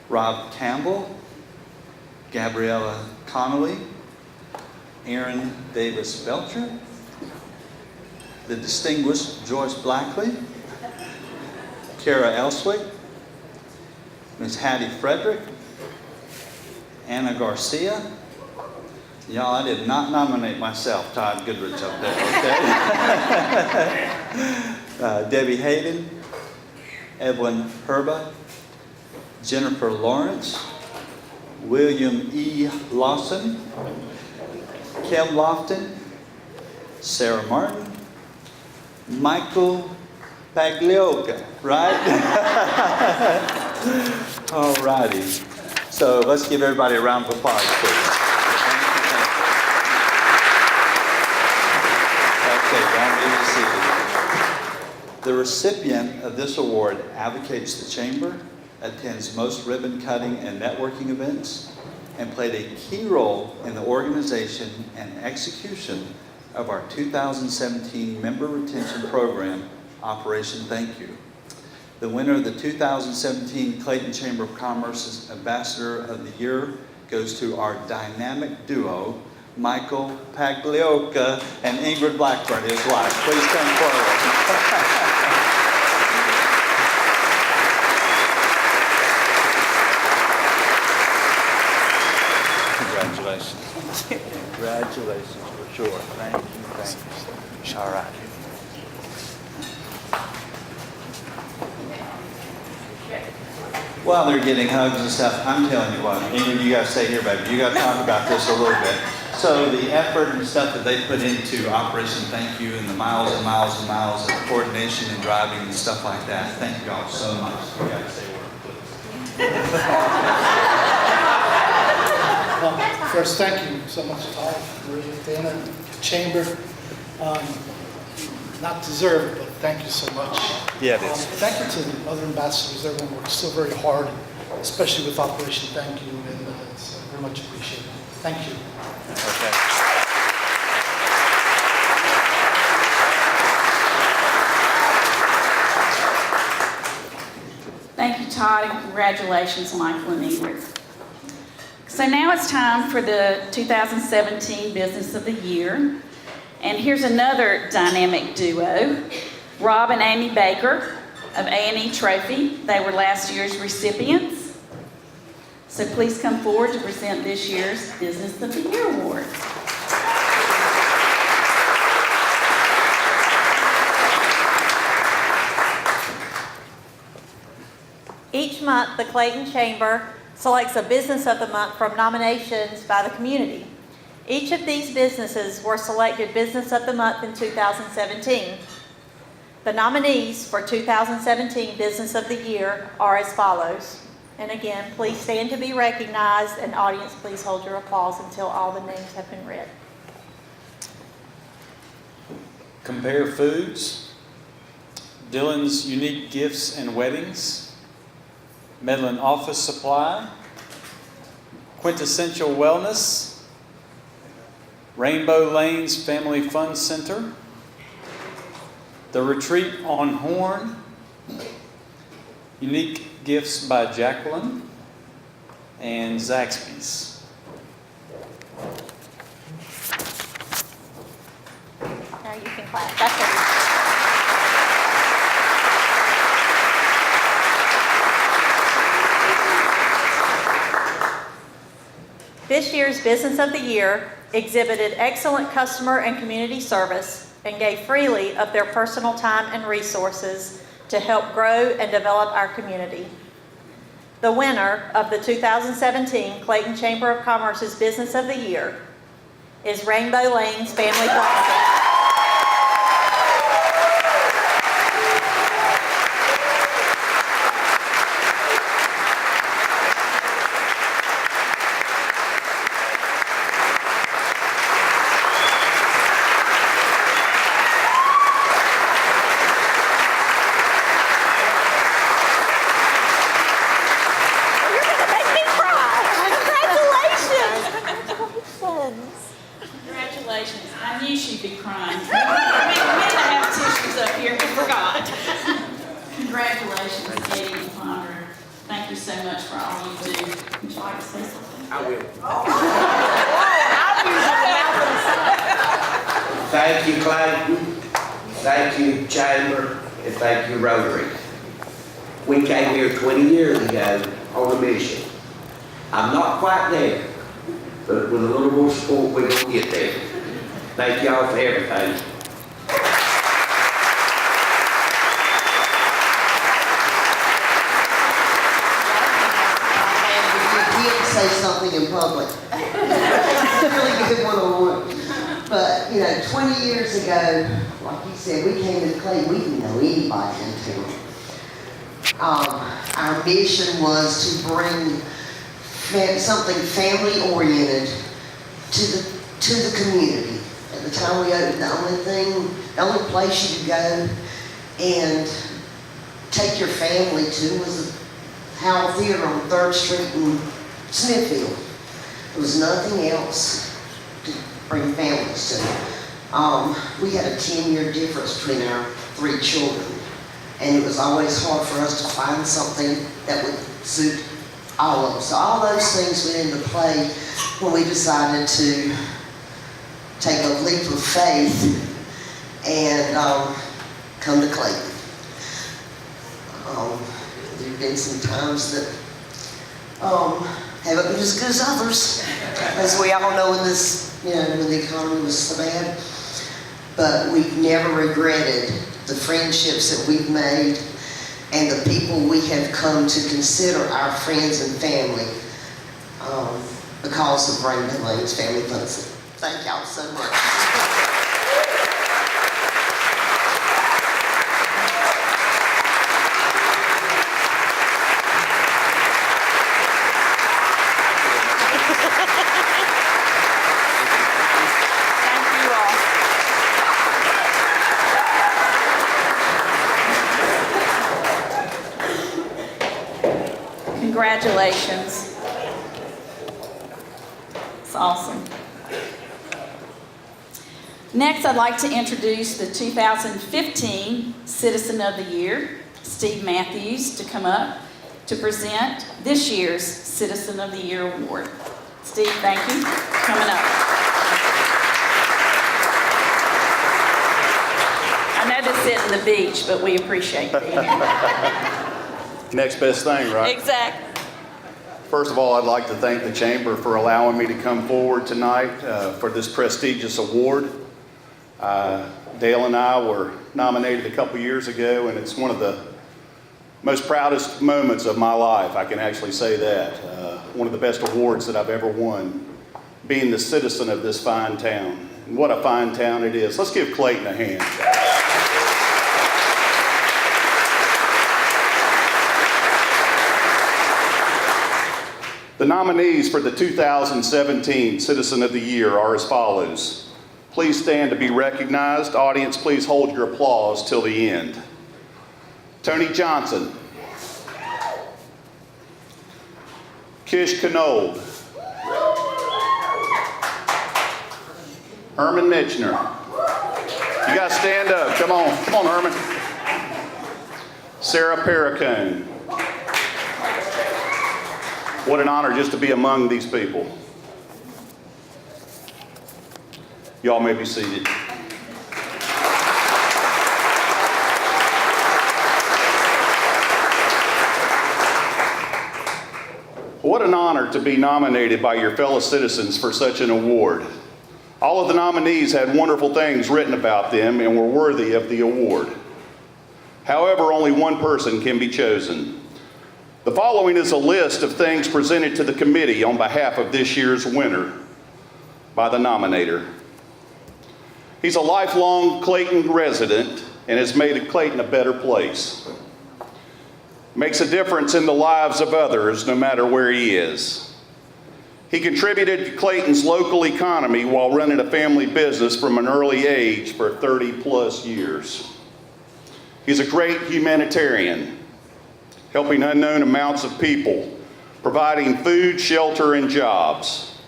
Rob Campbell, Gabriella Connolly, Aaron Davis Belcher, the distinguished Joyce Blackley, Kara Elswick, Ms. Hattie Frederick, Anna Garcia. Y'all, I did not nominate myself, Todd Goodrich up there, okay? Debbie Hayden, Evelyn Herba, Jennifer Lawrence, William E. Lawson, Kim Lofton, Sarah Martin, Michael Pagliocca, right? All righty. So let's give everybody a round of applause, please. The recipient of this award advocates the Chamber, attends most ribbon cutting and networking events, and played a key role in the organization and execution of our 2017 Member Retention Program, Operation Thank You. The winner of the 2017 Clayton Chamber of Commerce's Ambassador of the Year goes to our dynamic duo, Michael Pagliocca and Ingrid Blackburn, his wife. Please come forward. Congratulations, for sure. Thank you. All right. While they're getting hugs and stuff, I'm telling you what, Ingrid, you gotta stay here, baby. You gotta talk about this a little bit. So the effort and stuff that they put into Operation Thank You, and the miles and miles and miles of coordination and driving and stuff like that, thank you all so much. You gotta say a word, please. First, thank you so much, Todd, for being in the chamber. Not deserved, but thank you so much. Yeah, it is. Thank you to the other ambassadors. Everyone works so very hard, especially with Operation Thank You, and it's very much appreciated. Thank you. Okay. Thank you, Todd, and congratulations, Michael and Ingrid. So now it's time for the 2017 Business of the Year. And here's another dynamic duo, Rob and Amy Baker of A&E Trophy. They were last year's recipients. So please come forward to present this year's Business of the Year Award. Each month, the Clayton Chamber selects a Business of the Month from nominations by the community. Each of these businesses were selected Business of the Month in 2017. The nominees for 2017 Business of the Year are as follows. And again, please stand to be recognized, and audience, please hold your applause until all the names have been read. Compare Foods, Dylan's Unique Gifts and Weddings, Medlin Office Supply, Quintessential Wellness, Rainbow Lanes Family Fun Center, The Retreat on Horn, Unique Gifts by Jacqueline, and Zaxby's. Now you can clap. That's it. This year's Business of the Year exhibited excellent customer and community service and gave freely of their personal time and resources to help grow and develop our community. The winner of the 2017 Clayton Chamber of Commerce's Business of the Year is Rainbow Lanes Family Plastic. Congratulations. I knew she'd be crying. We meant to have tissues up here, we forgot. Congratulations, Eddie and Flounder. Thank you so much for all you do. Would you like to say something? I will. Thank you, Clayton. Thank you, Chamber, and thank you, Rotary. We came here 20 years ago on a mission. I'm not quite there, but with a little more support, we're going to get there. Thank y'all for everything. Say something in public. It's a really good one-on-one. But, you know, 20 years ago, like you said, we came to Clayton. We didn't know anybody in town. Our mission was to bring something family-oriented to the community. At the time we opened, the only place you could go and take your family to was the Howell Theater on 3rd Street in Smithfield. There was nothing else to bring families to. We had a 10-year difference between our 3 children, and it was always hard for us to find something that would suit all of them. So all those things went into play when we decided to take a leap of faith and come to Clayton. There have been some times that haven't been as good as others, as we all know in this, when the economy was so bad. But we've never regretted the friendships that we've made and the people we have come to consider our friends and family because of Rainbow Lanes Family Fun Center. Thank y'all so much. Congratulations. It's awesome. Next, I'd like to introduce the 2015 Citizen of the Year, Steve Matthews, to come up to present this year's Citizen of the Year Award. Steve, thank you for coming up. I know this isn't the beach, but we appreciate being here. Next best thing, right? Exactly. First of all, I'd like to thank the Chamber for allowing me to come forward tonight for this prestigious award. Dale and I were nominated a couple years ago, and it's one of the most proudest moments of my life. I can actually say that. One of the best awards that I've ever won, being the citizen of this fine town. And what a fine town it is. Let's give Clayton a hand. The nominees for the 2017 Citizen of the Year are as follows. Please stand to be recognized. Audience, please hold your applause till the end. Tony Johnson. Kish Knold. Herman Mitchiner. You guys stand up. Come on. Come on, Herman. Sarah PERRICONE. What an honor just to be among these people. Y'all may be seated. What an honor to be nominated by your fellow citizens for such an award. All of the nominees had wonderful things written about them and were worthy of the award. However, only one person can be chosen. The following is a list of things presented to the committee on behalf of this year's winner by the nominator. He's a lifelong Clayton resident and has made Clayton a better place. Makes a difference in the lives of others no matter where he is. He contributed to Clayton's local economy while running a family business from an early age for 30+ years. He's a great humanitarian, helping unknown amounts of people, providing food, shelter, and jobs.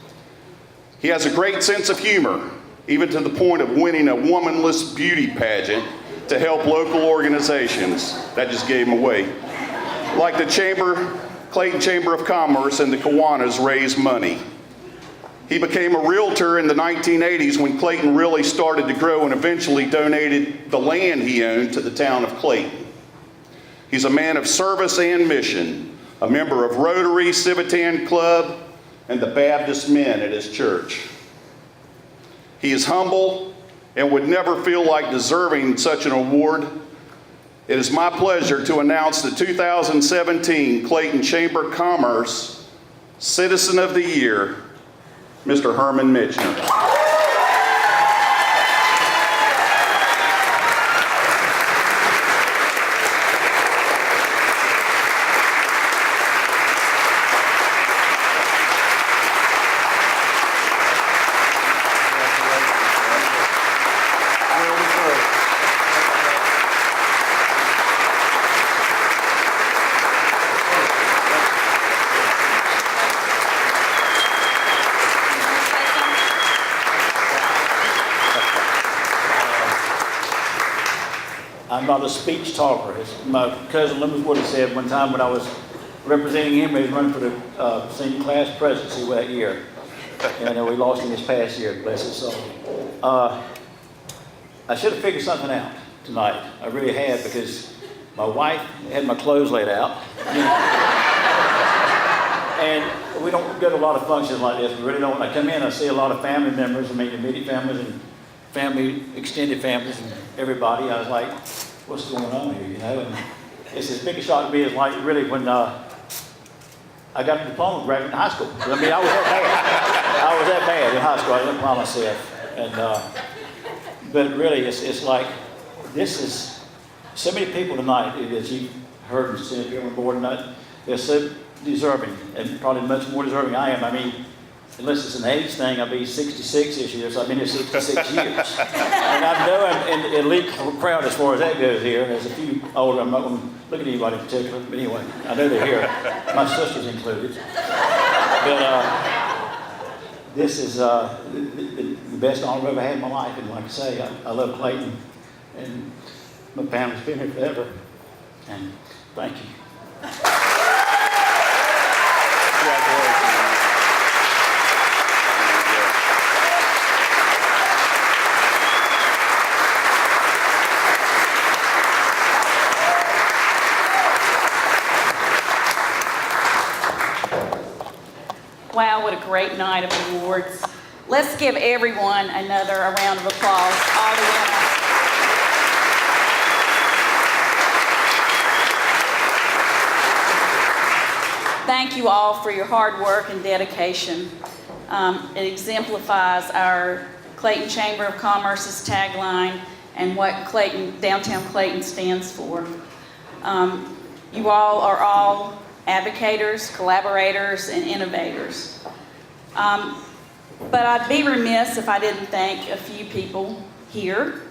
He has a great sense of humor, even to the point of winning a womanless beauty pageant to help local organizations. That just gave him away. Like the Clayton Chamber of Commerce and the Kiwanis raise money. He became a realtor in the 1980s when Clayton really started to grow and eventually donated the land he owned to the town of Clayton. He's a man of service and mission, a member of Rotary, Civitan Club, and the Baptist men at his church. He is humble and would never feel like deserving such an award. It is my pleasure to announce the 2017 Clayton Chamber of Commerce Citizen of the Year, Mr. Herman Mitchiner. I'm not a speech talker. As my cousin Woody said one time when I was representing him, he was running for the senior class presidency that year. And we lost him this past year, bless his soul. I should have figured something out tonight. I really had, because my wife had my clothes laid out. And we don't go to a lot of functions like this. We really don't. When I come in, I see a lot of family members, I mean immediate families and family, extended families and everybody. I was like, what's going on here, you know? And it's as big a shock to me as like really when I got a diploma graduate in high school. I mean, I was that bad. I was that bad in high school. I didn't apply myself. And, but really, it's like, this is, so many people tonight, as you've heard and seen here on board tonight, they're so deserving, and probably much more deserving I am. I mean, unless it's an age thing, I'll be 66 this year, so I've been here 66 years. And I know I'm in the elite crowd as far as that goes here. There's a few older, I'm not going to look at anybody in particular, but anyway, I know they're here, my sister's included. But this is the best honor I've ever had in my life, and like I say, I love Clayton, and my family's been here forever, and thank you. Wow, what a great night of awards. Let's give everyone another round of applause, all the winners. Thank you all for your hard work and dedication. It exemplifies our Clayton Chamber of Commerce's tagline and what Clayton, Downtown Clayton stands for. You all are all advocators, collaborators, and innovators. But I'd be remiss if I didn't thank a few people here.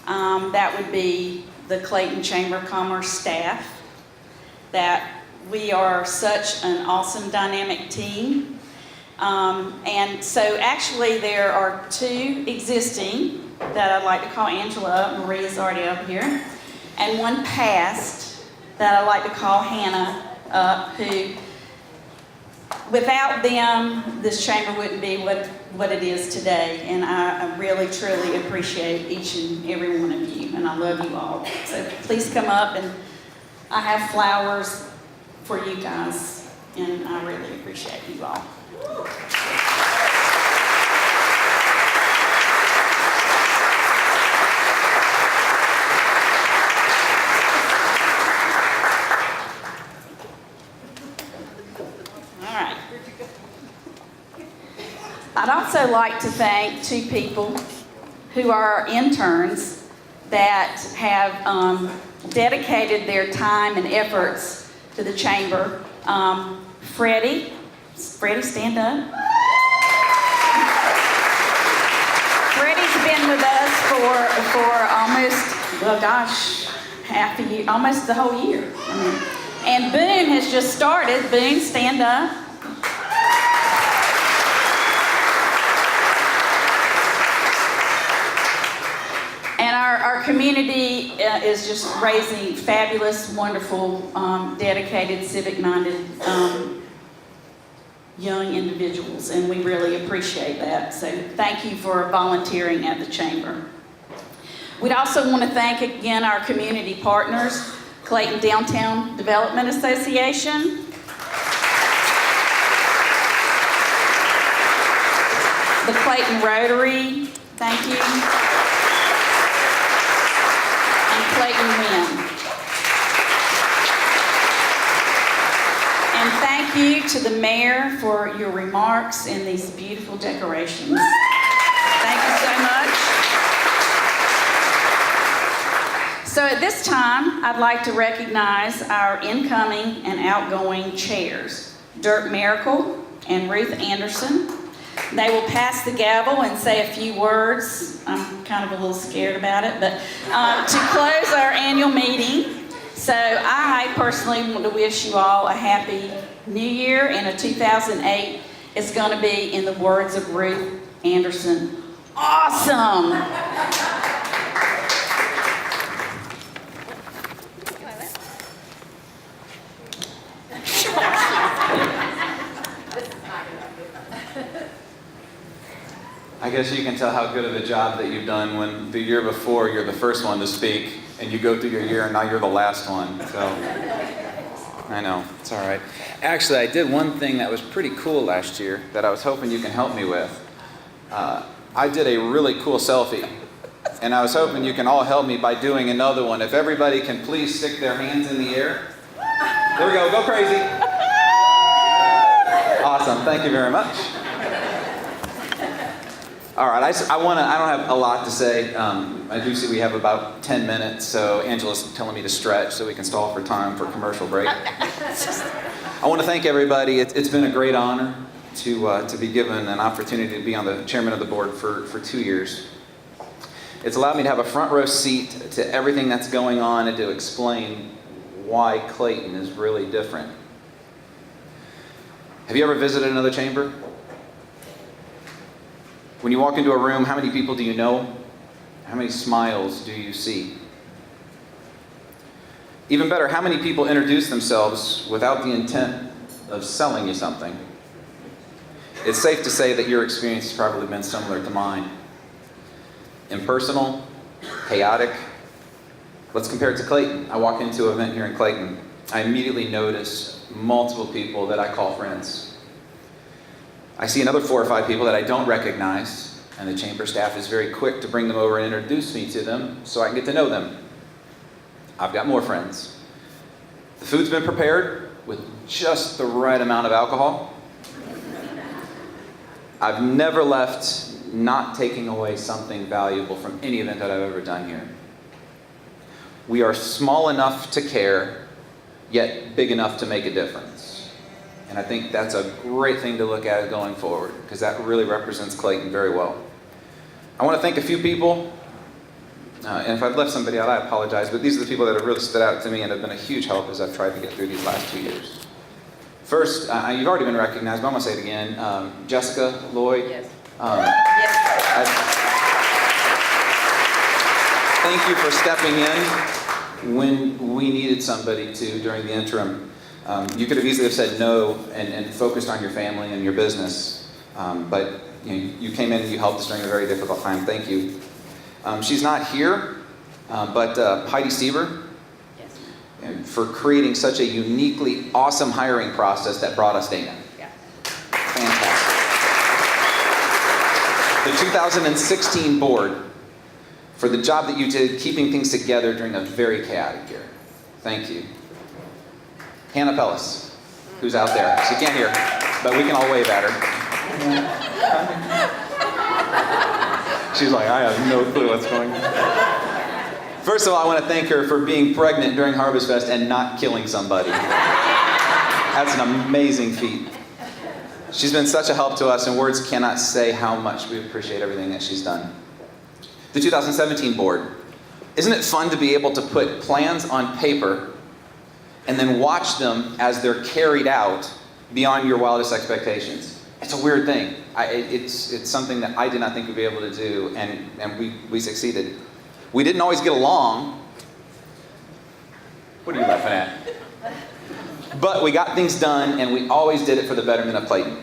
That would be the Clayton Chamber of Commerce staff, that we are such an awesome dynamic team. And so actually there are two existing that I'd like to call Angela up. Maria's already up here. And one past that I'd like to call Hannah up, who, without them, this chamber wouldn't be what it is today. And I really, truly appreciate each and every one of you, and I love you all. So please come up, and I have flowers for you guys. And I really appreciate you all. All right. I'd also like to thank two people who are interns that have dedicated their time and efforts to the chamber. Freddie, stand up. Freddie's been with us for almost, well, gosh, half a year, almost the whole year. And Boone has just started. Boone, stand up. And our community is just raising fabulous, wonderful, dedicated, civic-minded young individuals, and we really appreciate that. So thank you for volunteering at the chamber. We'd also want to thank again our community partners, Clayton Downtown Development Association, the Clayton Rotary, thank you, and Clayton Win. And thank you to the mayor for your remarks and these beautiful decorations. Thank you so much. So at this time, I'd like to recognize our incoming and outgoing chairs, Dirk Miracle and Ruth Anderson. They will pass the gavel and say a few words. I'm kind of a little scared about it, but to close our annual meeting. So I personally want to wish you all a happy new year, and a 2008 is going to be, in the words of Ruth Anderson, awesome. I guess you can tell how good of a job that you've done when the year before you're the first one to speak, and you go through your year and now you're the last one. So I know, it's all right. Actually, I did one thing that was pretty cool last year that I was hoping you can help me with. I did a really cool selfie, and I was hoping you can all help me by doing another one. If everybody can please stick their hands in the air. There we go, go crazy. Awesome, thank you very much. All right, I don't have a lot to say. I do see we have about 10 minutes, so Angela's telling me to stretch so we can stall for time for commercial break. I want to thank everybody. It's been a great honor to be given an opportunity to be on the chairman of the board for 2 years. It's allowed me to have a front row seat to everything that's going on and to explain why Clayton is really different. Have you ever visited another chamber? When you walk into a room, how many people do you know? How many smiles do you see? Even better, how many people introduce themselves without the intent of selling you something? It's safe to say that your experience has probably been similar to mine. Impersonal, chaotic. Let's compare it to Clayton. I walk into an event here in Clayton. I immediately notice multiple people that I call friends. I see another 4 or 5 people that I don't recognize, and the chamber staff is very quick to bring them over and introduce me to them so I can get to know them. I've got more friends. The food's been prepared with just the right amount of alcohol. I've never left not taking away something valuable from any event that I've ever done here. We are small enough to care, yet big enough to make a difference. And I think that's a great thing to look at going forward, because that really represents Clayton very well. I want to thank a few people, and if I've left somebody out, I apologize, but these are the people that have really stood out to me and have been a huge help as I've tried to get through these last 2 years. First, you've already been recognized, but I'm going to say it again. Jessica, Lloyd. Yes. Thank you for stepping in when we needed somebody to during the interim. You could have easily have said no and focused on your family and your business, but you came in and you helped us during a very difficult time. Thank you. She's not here, but Heidi Stieber. Yes. and for creating such a uniquely awesome hiring process that brought us Dana. Fantastic. The 2016 board, for the job that you did keeping things together during a very chaotic year. Thank you. Hannah Pellis, who's out there. She can't hear, but we can all wave at her. She's like, I have no clue what's going on. First of all, I want to thank her for being pregnant during Harvest Fest and not killing somebody. That's an amazing feat. She's been such a help to us, and words cannot say how much we appreciate everything that she's done. The 2017 board. Isn't it fun to be able to put plans on paper and then watch them as they're carried out beyond your wildest expectations? It's a weird thing. It's something that I did not think we'd be able to do, and we succeeded. We didn't always get along. What are you laughing at? But we got things done, and we always did it for the betterment of Clayton.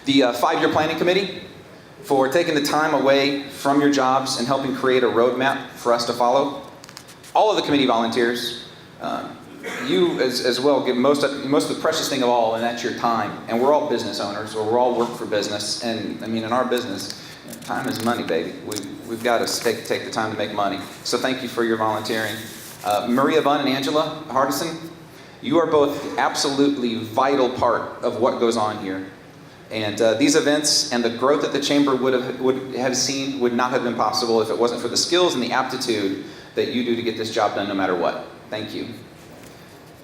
The 5-year planning committee, for taking the time away from your jobs and helping create a roadmap for us to follow. All of the committee volunteers, you as well give most of the precious thing of all, and that's your time. And we're all business owners, or we're all work for business. And I mean, in our business, time is money, baby. We've got to take the time to make money. So thank you for your volunteering. Maria Bunn and Angela Hardison, you are both absolutely vital part of what goes on here. And these events and the growth that the Chamber would have seen would not have been possible if it wasn't for the skills and the aptitude that you do to get this job done no matter what. Thank you.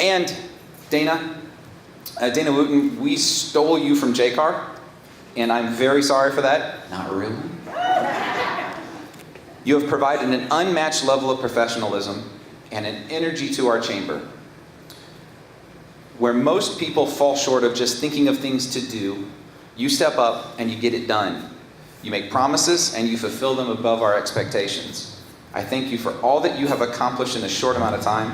And Dana Wooten, we stole you from JCAR, and I'm very sorry for that. Not really. You have provided an unmatched level of professionalism and an energy to our Chamber. Where most people fall short of just thinking of things to do, you step up and you get it done. You make promises and you fulfill them above our expectations. I thank you for all that you have accomplished in a short amount of time,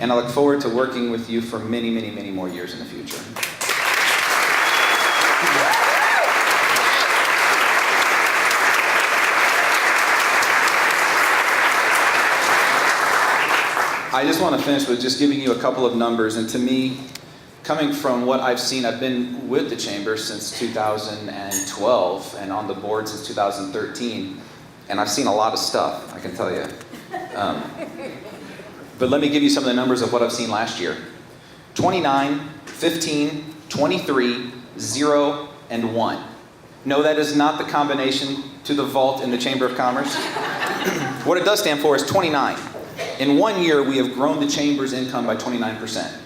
and I look forward to working with you for many, many, many more years in the future. I just want to finish with just giving you a couple of numbers, and to me, coming from what I've seen, I've been with the Chamber since 2012 and on the board since 2013, and I've seen a lot of stuff, I can tell you. But let me give you some of the numbers of what I've seen last year. 29, 15, 23, 0, and 1. No, that is not the combination to the vault in the Chamber of Commerce. What it does stand for is 29. In 1 year, we have grown the Chamber's income by 29%.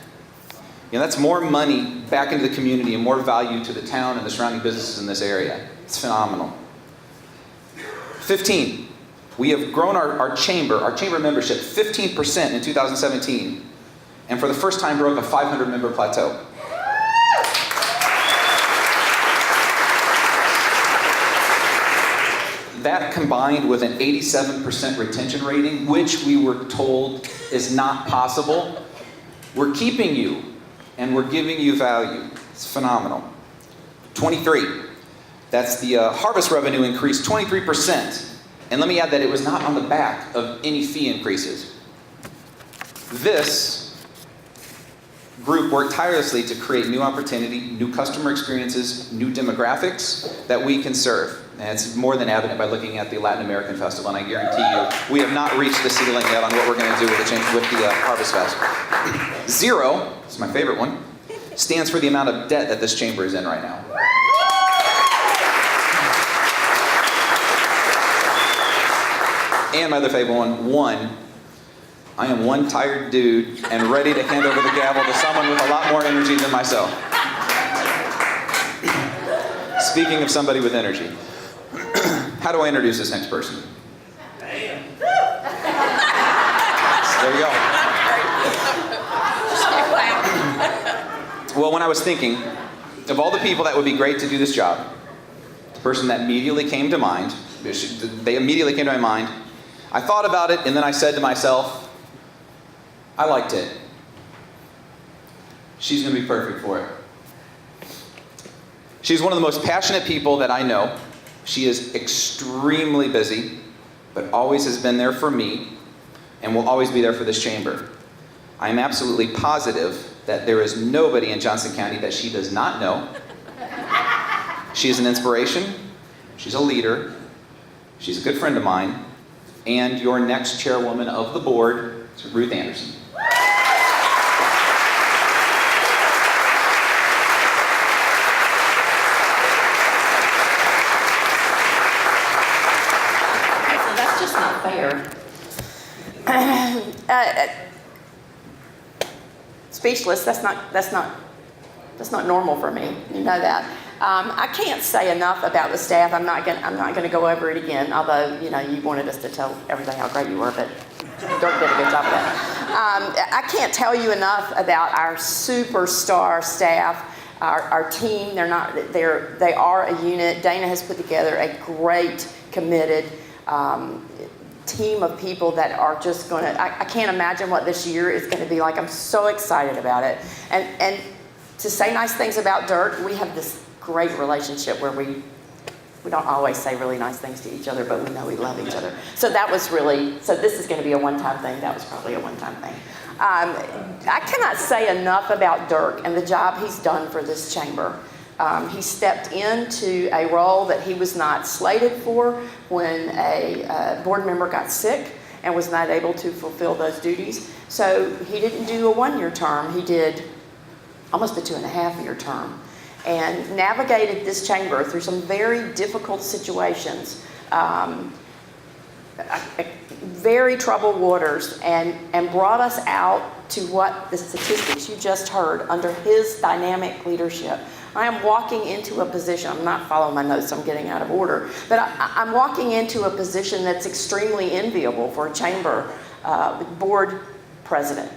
That's more money back into the community and more value to the town and the surrounding businesses in this area. It's phenomenal. 15, we have grown our chamber membership 15% in 2017, and for the first time broke a 500-member plateau. That combined with an 87% retention rating, which we were told is not possible, we're keeping you and we're giving you value. It's phenomenal. 23, that's the harvest revenue increased 23%. And let me add that it was not on the back of any fee increases. This group worked tirelessly to create new opportunity, new customer experiences, new demographics that we can serve. And it's more than evident by looking at the Latin American Festival, and I guarantee you, we have not reached the ceiling yet on what we're going to do with the Harvest Fest. 0, this is my favorite one, stands for the amount of debt that this chamber is in right now. And my other favorite one, 1, I am one tired dude and ready to hand over the gavel to someone with a lot more energy than myself. Speaking of somebody with energy, how do I introduce this next person? There you go. Well, when I was thinking of all the people that would be great to do this job, the person that immediately came to mind, they immediately came to my mind, I thought about it and then I said to myself, I liked it. She's going to be perfect for it. She's one of the most passionate people that I know. She is extremely busy, but always has been there for me and will always be there for this chamber. I am absolutely positive that there is nobody in Johnston County that she does not know. She is an inspiration, she's a leader, she's a good friend of mine, and your next chairwoman of the board, Ruth Anderson. So that's just not fair. Speechless, that's not normal for me, you know that. I can't say enough about the staff. I'm not gonna go over it again, although, you know, you wanted us to tell everybody how great you were, but Dirk did a good job of that. I can't tell you enough about our superstar staff, our team. They are a unit. Dana has put together a great, committed team of people that are just gonna, I can't imagine what this year is gonna be like. I'm so excited about it. And to say nice things about Dirk, we have this great relationship where we don't always say really nice things to each other, but we know we love each other. So that was really, so this is gonna be a one-time thing. That was probably a one-time thing. I cannot say enough about Dirk and the job he's done for this chamber. He stepped into a role that he was not slated for when a board member got sick and was not able to fulfill those duties. So he didn't do a one-year term, he did almost a 2.5-year term, and navigated this chamber through some very difficult situations, very troubled waters, and brought us out to what the statistics you just heard under his dynamic leadership. I am walking into a position, I'm not following my notes, I'm getting out of order, but I'm walking into a position that's extremely enviable for a chamber board president.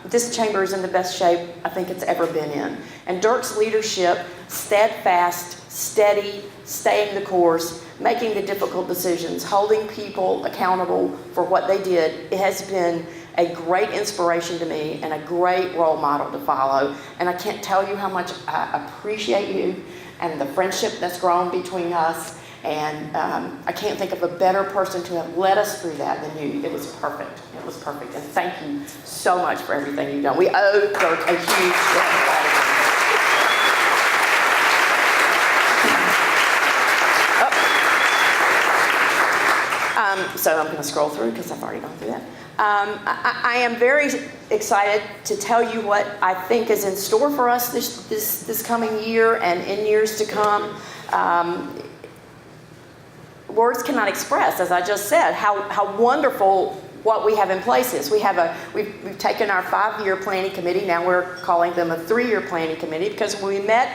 This chamber is in the best shape I think it's ever been in. And Dirk's leadership, steadfast, steady, staying the course, making the difficult decisions, holding people accountable for what they did, it has been a great inspiration to me and a great role model to follow. And I can't tell you how much I appreciate you and the friendship that's grown between us. And I can't think of a better person to have led us through that than you. It was perfect. It was perfect. And thank you so much for everything you've done. We owe Dirk a huge debt of gratitude. So I'm going to scroll through because I've already gone through that. I am very excited to tell you what I think is in store for us this coming year and in years to come. Words cannot express, as I just said, how wonderful what we have in place is. We've taken our 5-year planning committee, now we're calling them a 3-year planning committee, because when we met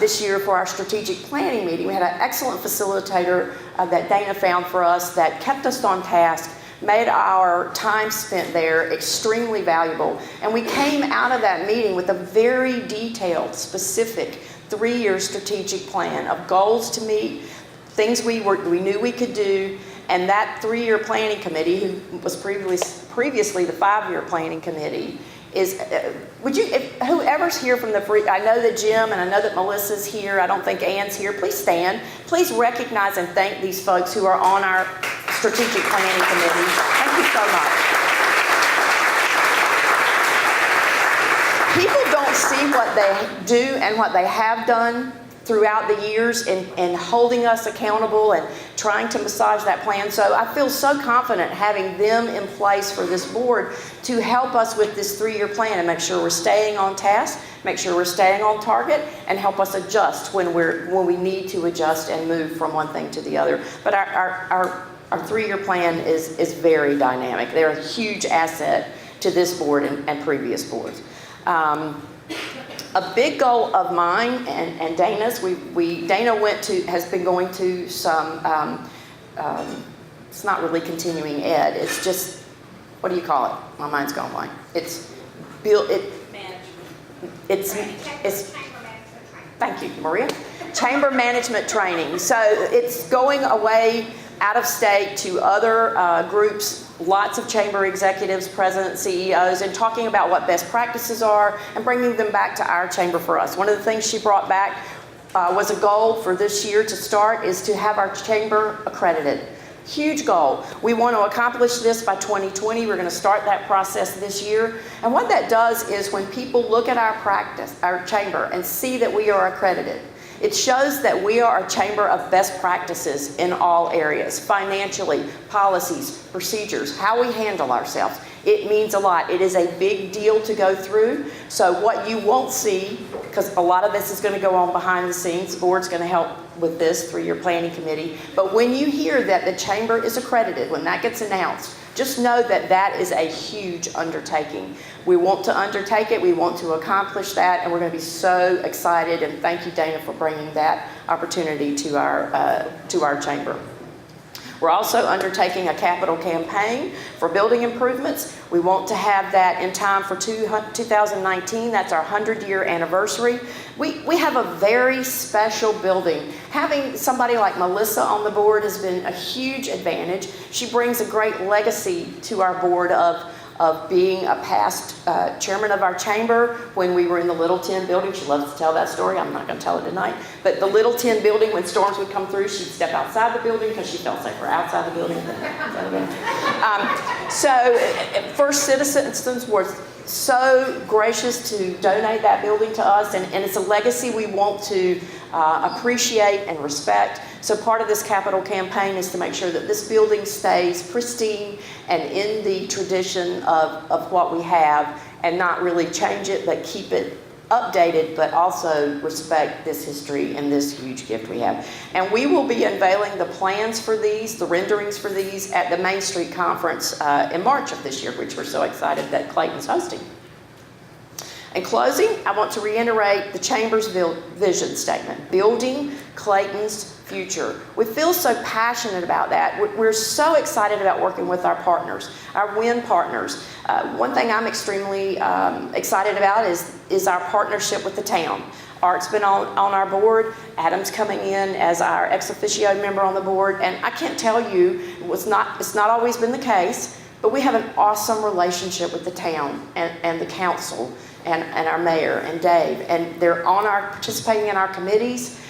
this year for our strategic planning meeting, we had an excellent facilitator that Dana found for us that kept us on task, made our time spent there extremely valuable. And we came out of that meeting with a very detailed, specific 3-year strategic plan of goals to meet, things we knew we could do, and that 3-year planning committee, who was previously the 5-year planning committee, is, whoever's here from I know that Jim and I know that Melissa's here, I don't think Ann's here, please stand. Please recognize and thank these folks who are on our strategic planning committee. Thank you so much. People don't see what they do and what they have done throughout the years in holding us accountable and trying to massage that plan. So I feel so confident having them in place for this board to help us with this 3-year plan and make sure we're staying on task, make sure we're staying on target, and help us adjust when we need to adjust and move from one thing to the other. But our 3-year plan is very dynamic. They're a huge asset to this board and previous boards. A big goal of mine and Dana's, Dana has been going to some, it's not really continuing ed, it's just, what do you call it? My mind's gone blank. Thank you, Maria. Chamber management training. So it's going away out of state to other groups, lots of chamber executives, presidents, CEOs, and talking about what best practices are and bringing them back to our chamber for us. One of the things she brought back was a goal for this year to start is to have our chamber accredited. Huge goal. We want to accomplish this by 2020. We're going to start that process this year. And what that does is when people look at our chamber, and see that we are accredited, it shows that we are a chamber of best practices in all areas, financially, policies, procedures, how we handle ourselves. It means a lot. It is a big deal to go through. So what you won't see, because a lot of this is going to go on behind the scenes, the board's going to help with this through your planning committee. But when you hear that the chamber is accredited, when that gets announced, just know that that is a huge undertaking. We want to undertake it, we want to accomplish that, and we're going to be so excited, and thank you, Dana, for bringing that opportunity to our chamber. We're also undertaking a capital campaign for building improvements. We want to have that in time for 2019. That's our 100-year anniversary. We have a very special building. Having somebody like Melissa on the board has been a huge advantage. She brings a great legacy to our board of being a past chairman of our chamber when we were in the Little Tin building. She loves to tell that story. I'm not going to tell it tonight. But the Little Tin building, when storms would come through, she'd step outside the building because she felt safer outside the building. So First Citizens was so gracious to donate that building to us, and it's a legacy we want to appreciate and respect. So part of this capital campaign is to make sure that this building stays pristine and in the tradition of what we have, and not really change it, but keep it updated, but also respect this history and this huge gift we have. And we will be unveiling the plans for these, the renderings for these, at the Main Street Conference in March of this year, which we're so excited that Clayton's hosting. In closing, I want to reiterate the Chamber's vision statement, building Clayton's future. We feel so passionate about that. We're so excited about working with our partners, our WIN partners. One thing I'm extremely excited about is our partnership with the town. Art's been on our board. Adam's coming in as our ex officio member on the board. And I can't tell you, it's not always been the case, but we have an awesome relationship with the town and the council and our mayor and Dave. And they're participating in our committees.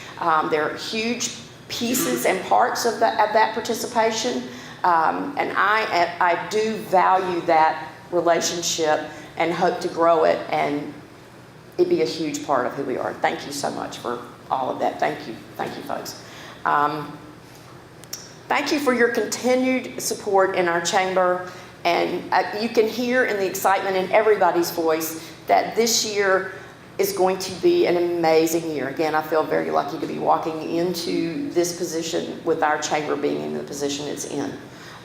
They're huge pieces and parts of that participation. And I do value that relationship and hope to grow it, and it be a huge part of who we are. Thank you so much for all of that. Thank you, folks. Thank you for your continued support in our chamber, and you can hear in the excitement in everybody's voice that this year is going to be an amazing year. Again, I feel very lucky to be walking into this position with our chamber being in the position it's in.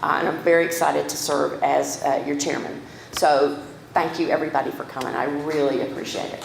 And I'm very excited to serve as your chairman. So thank you everybody for coming. I really appreciate it.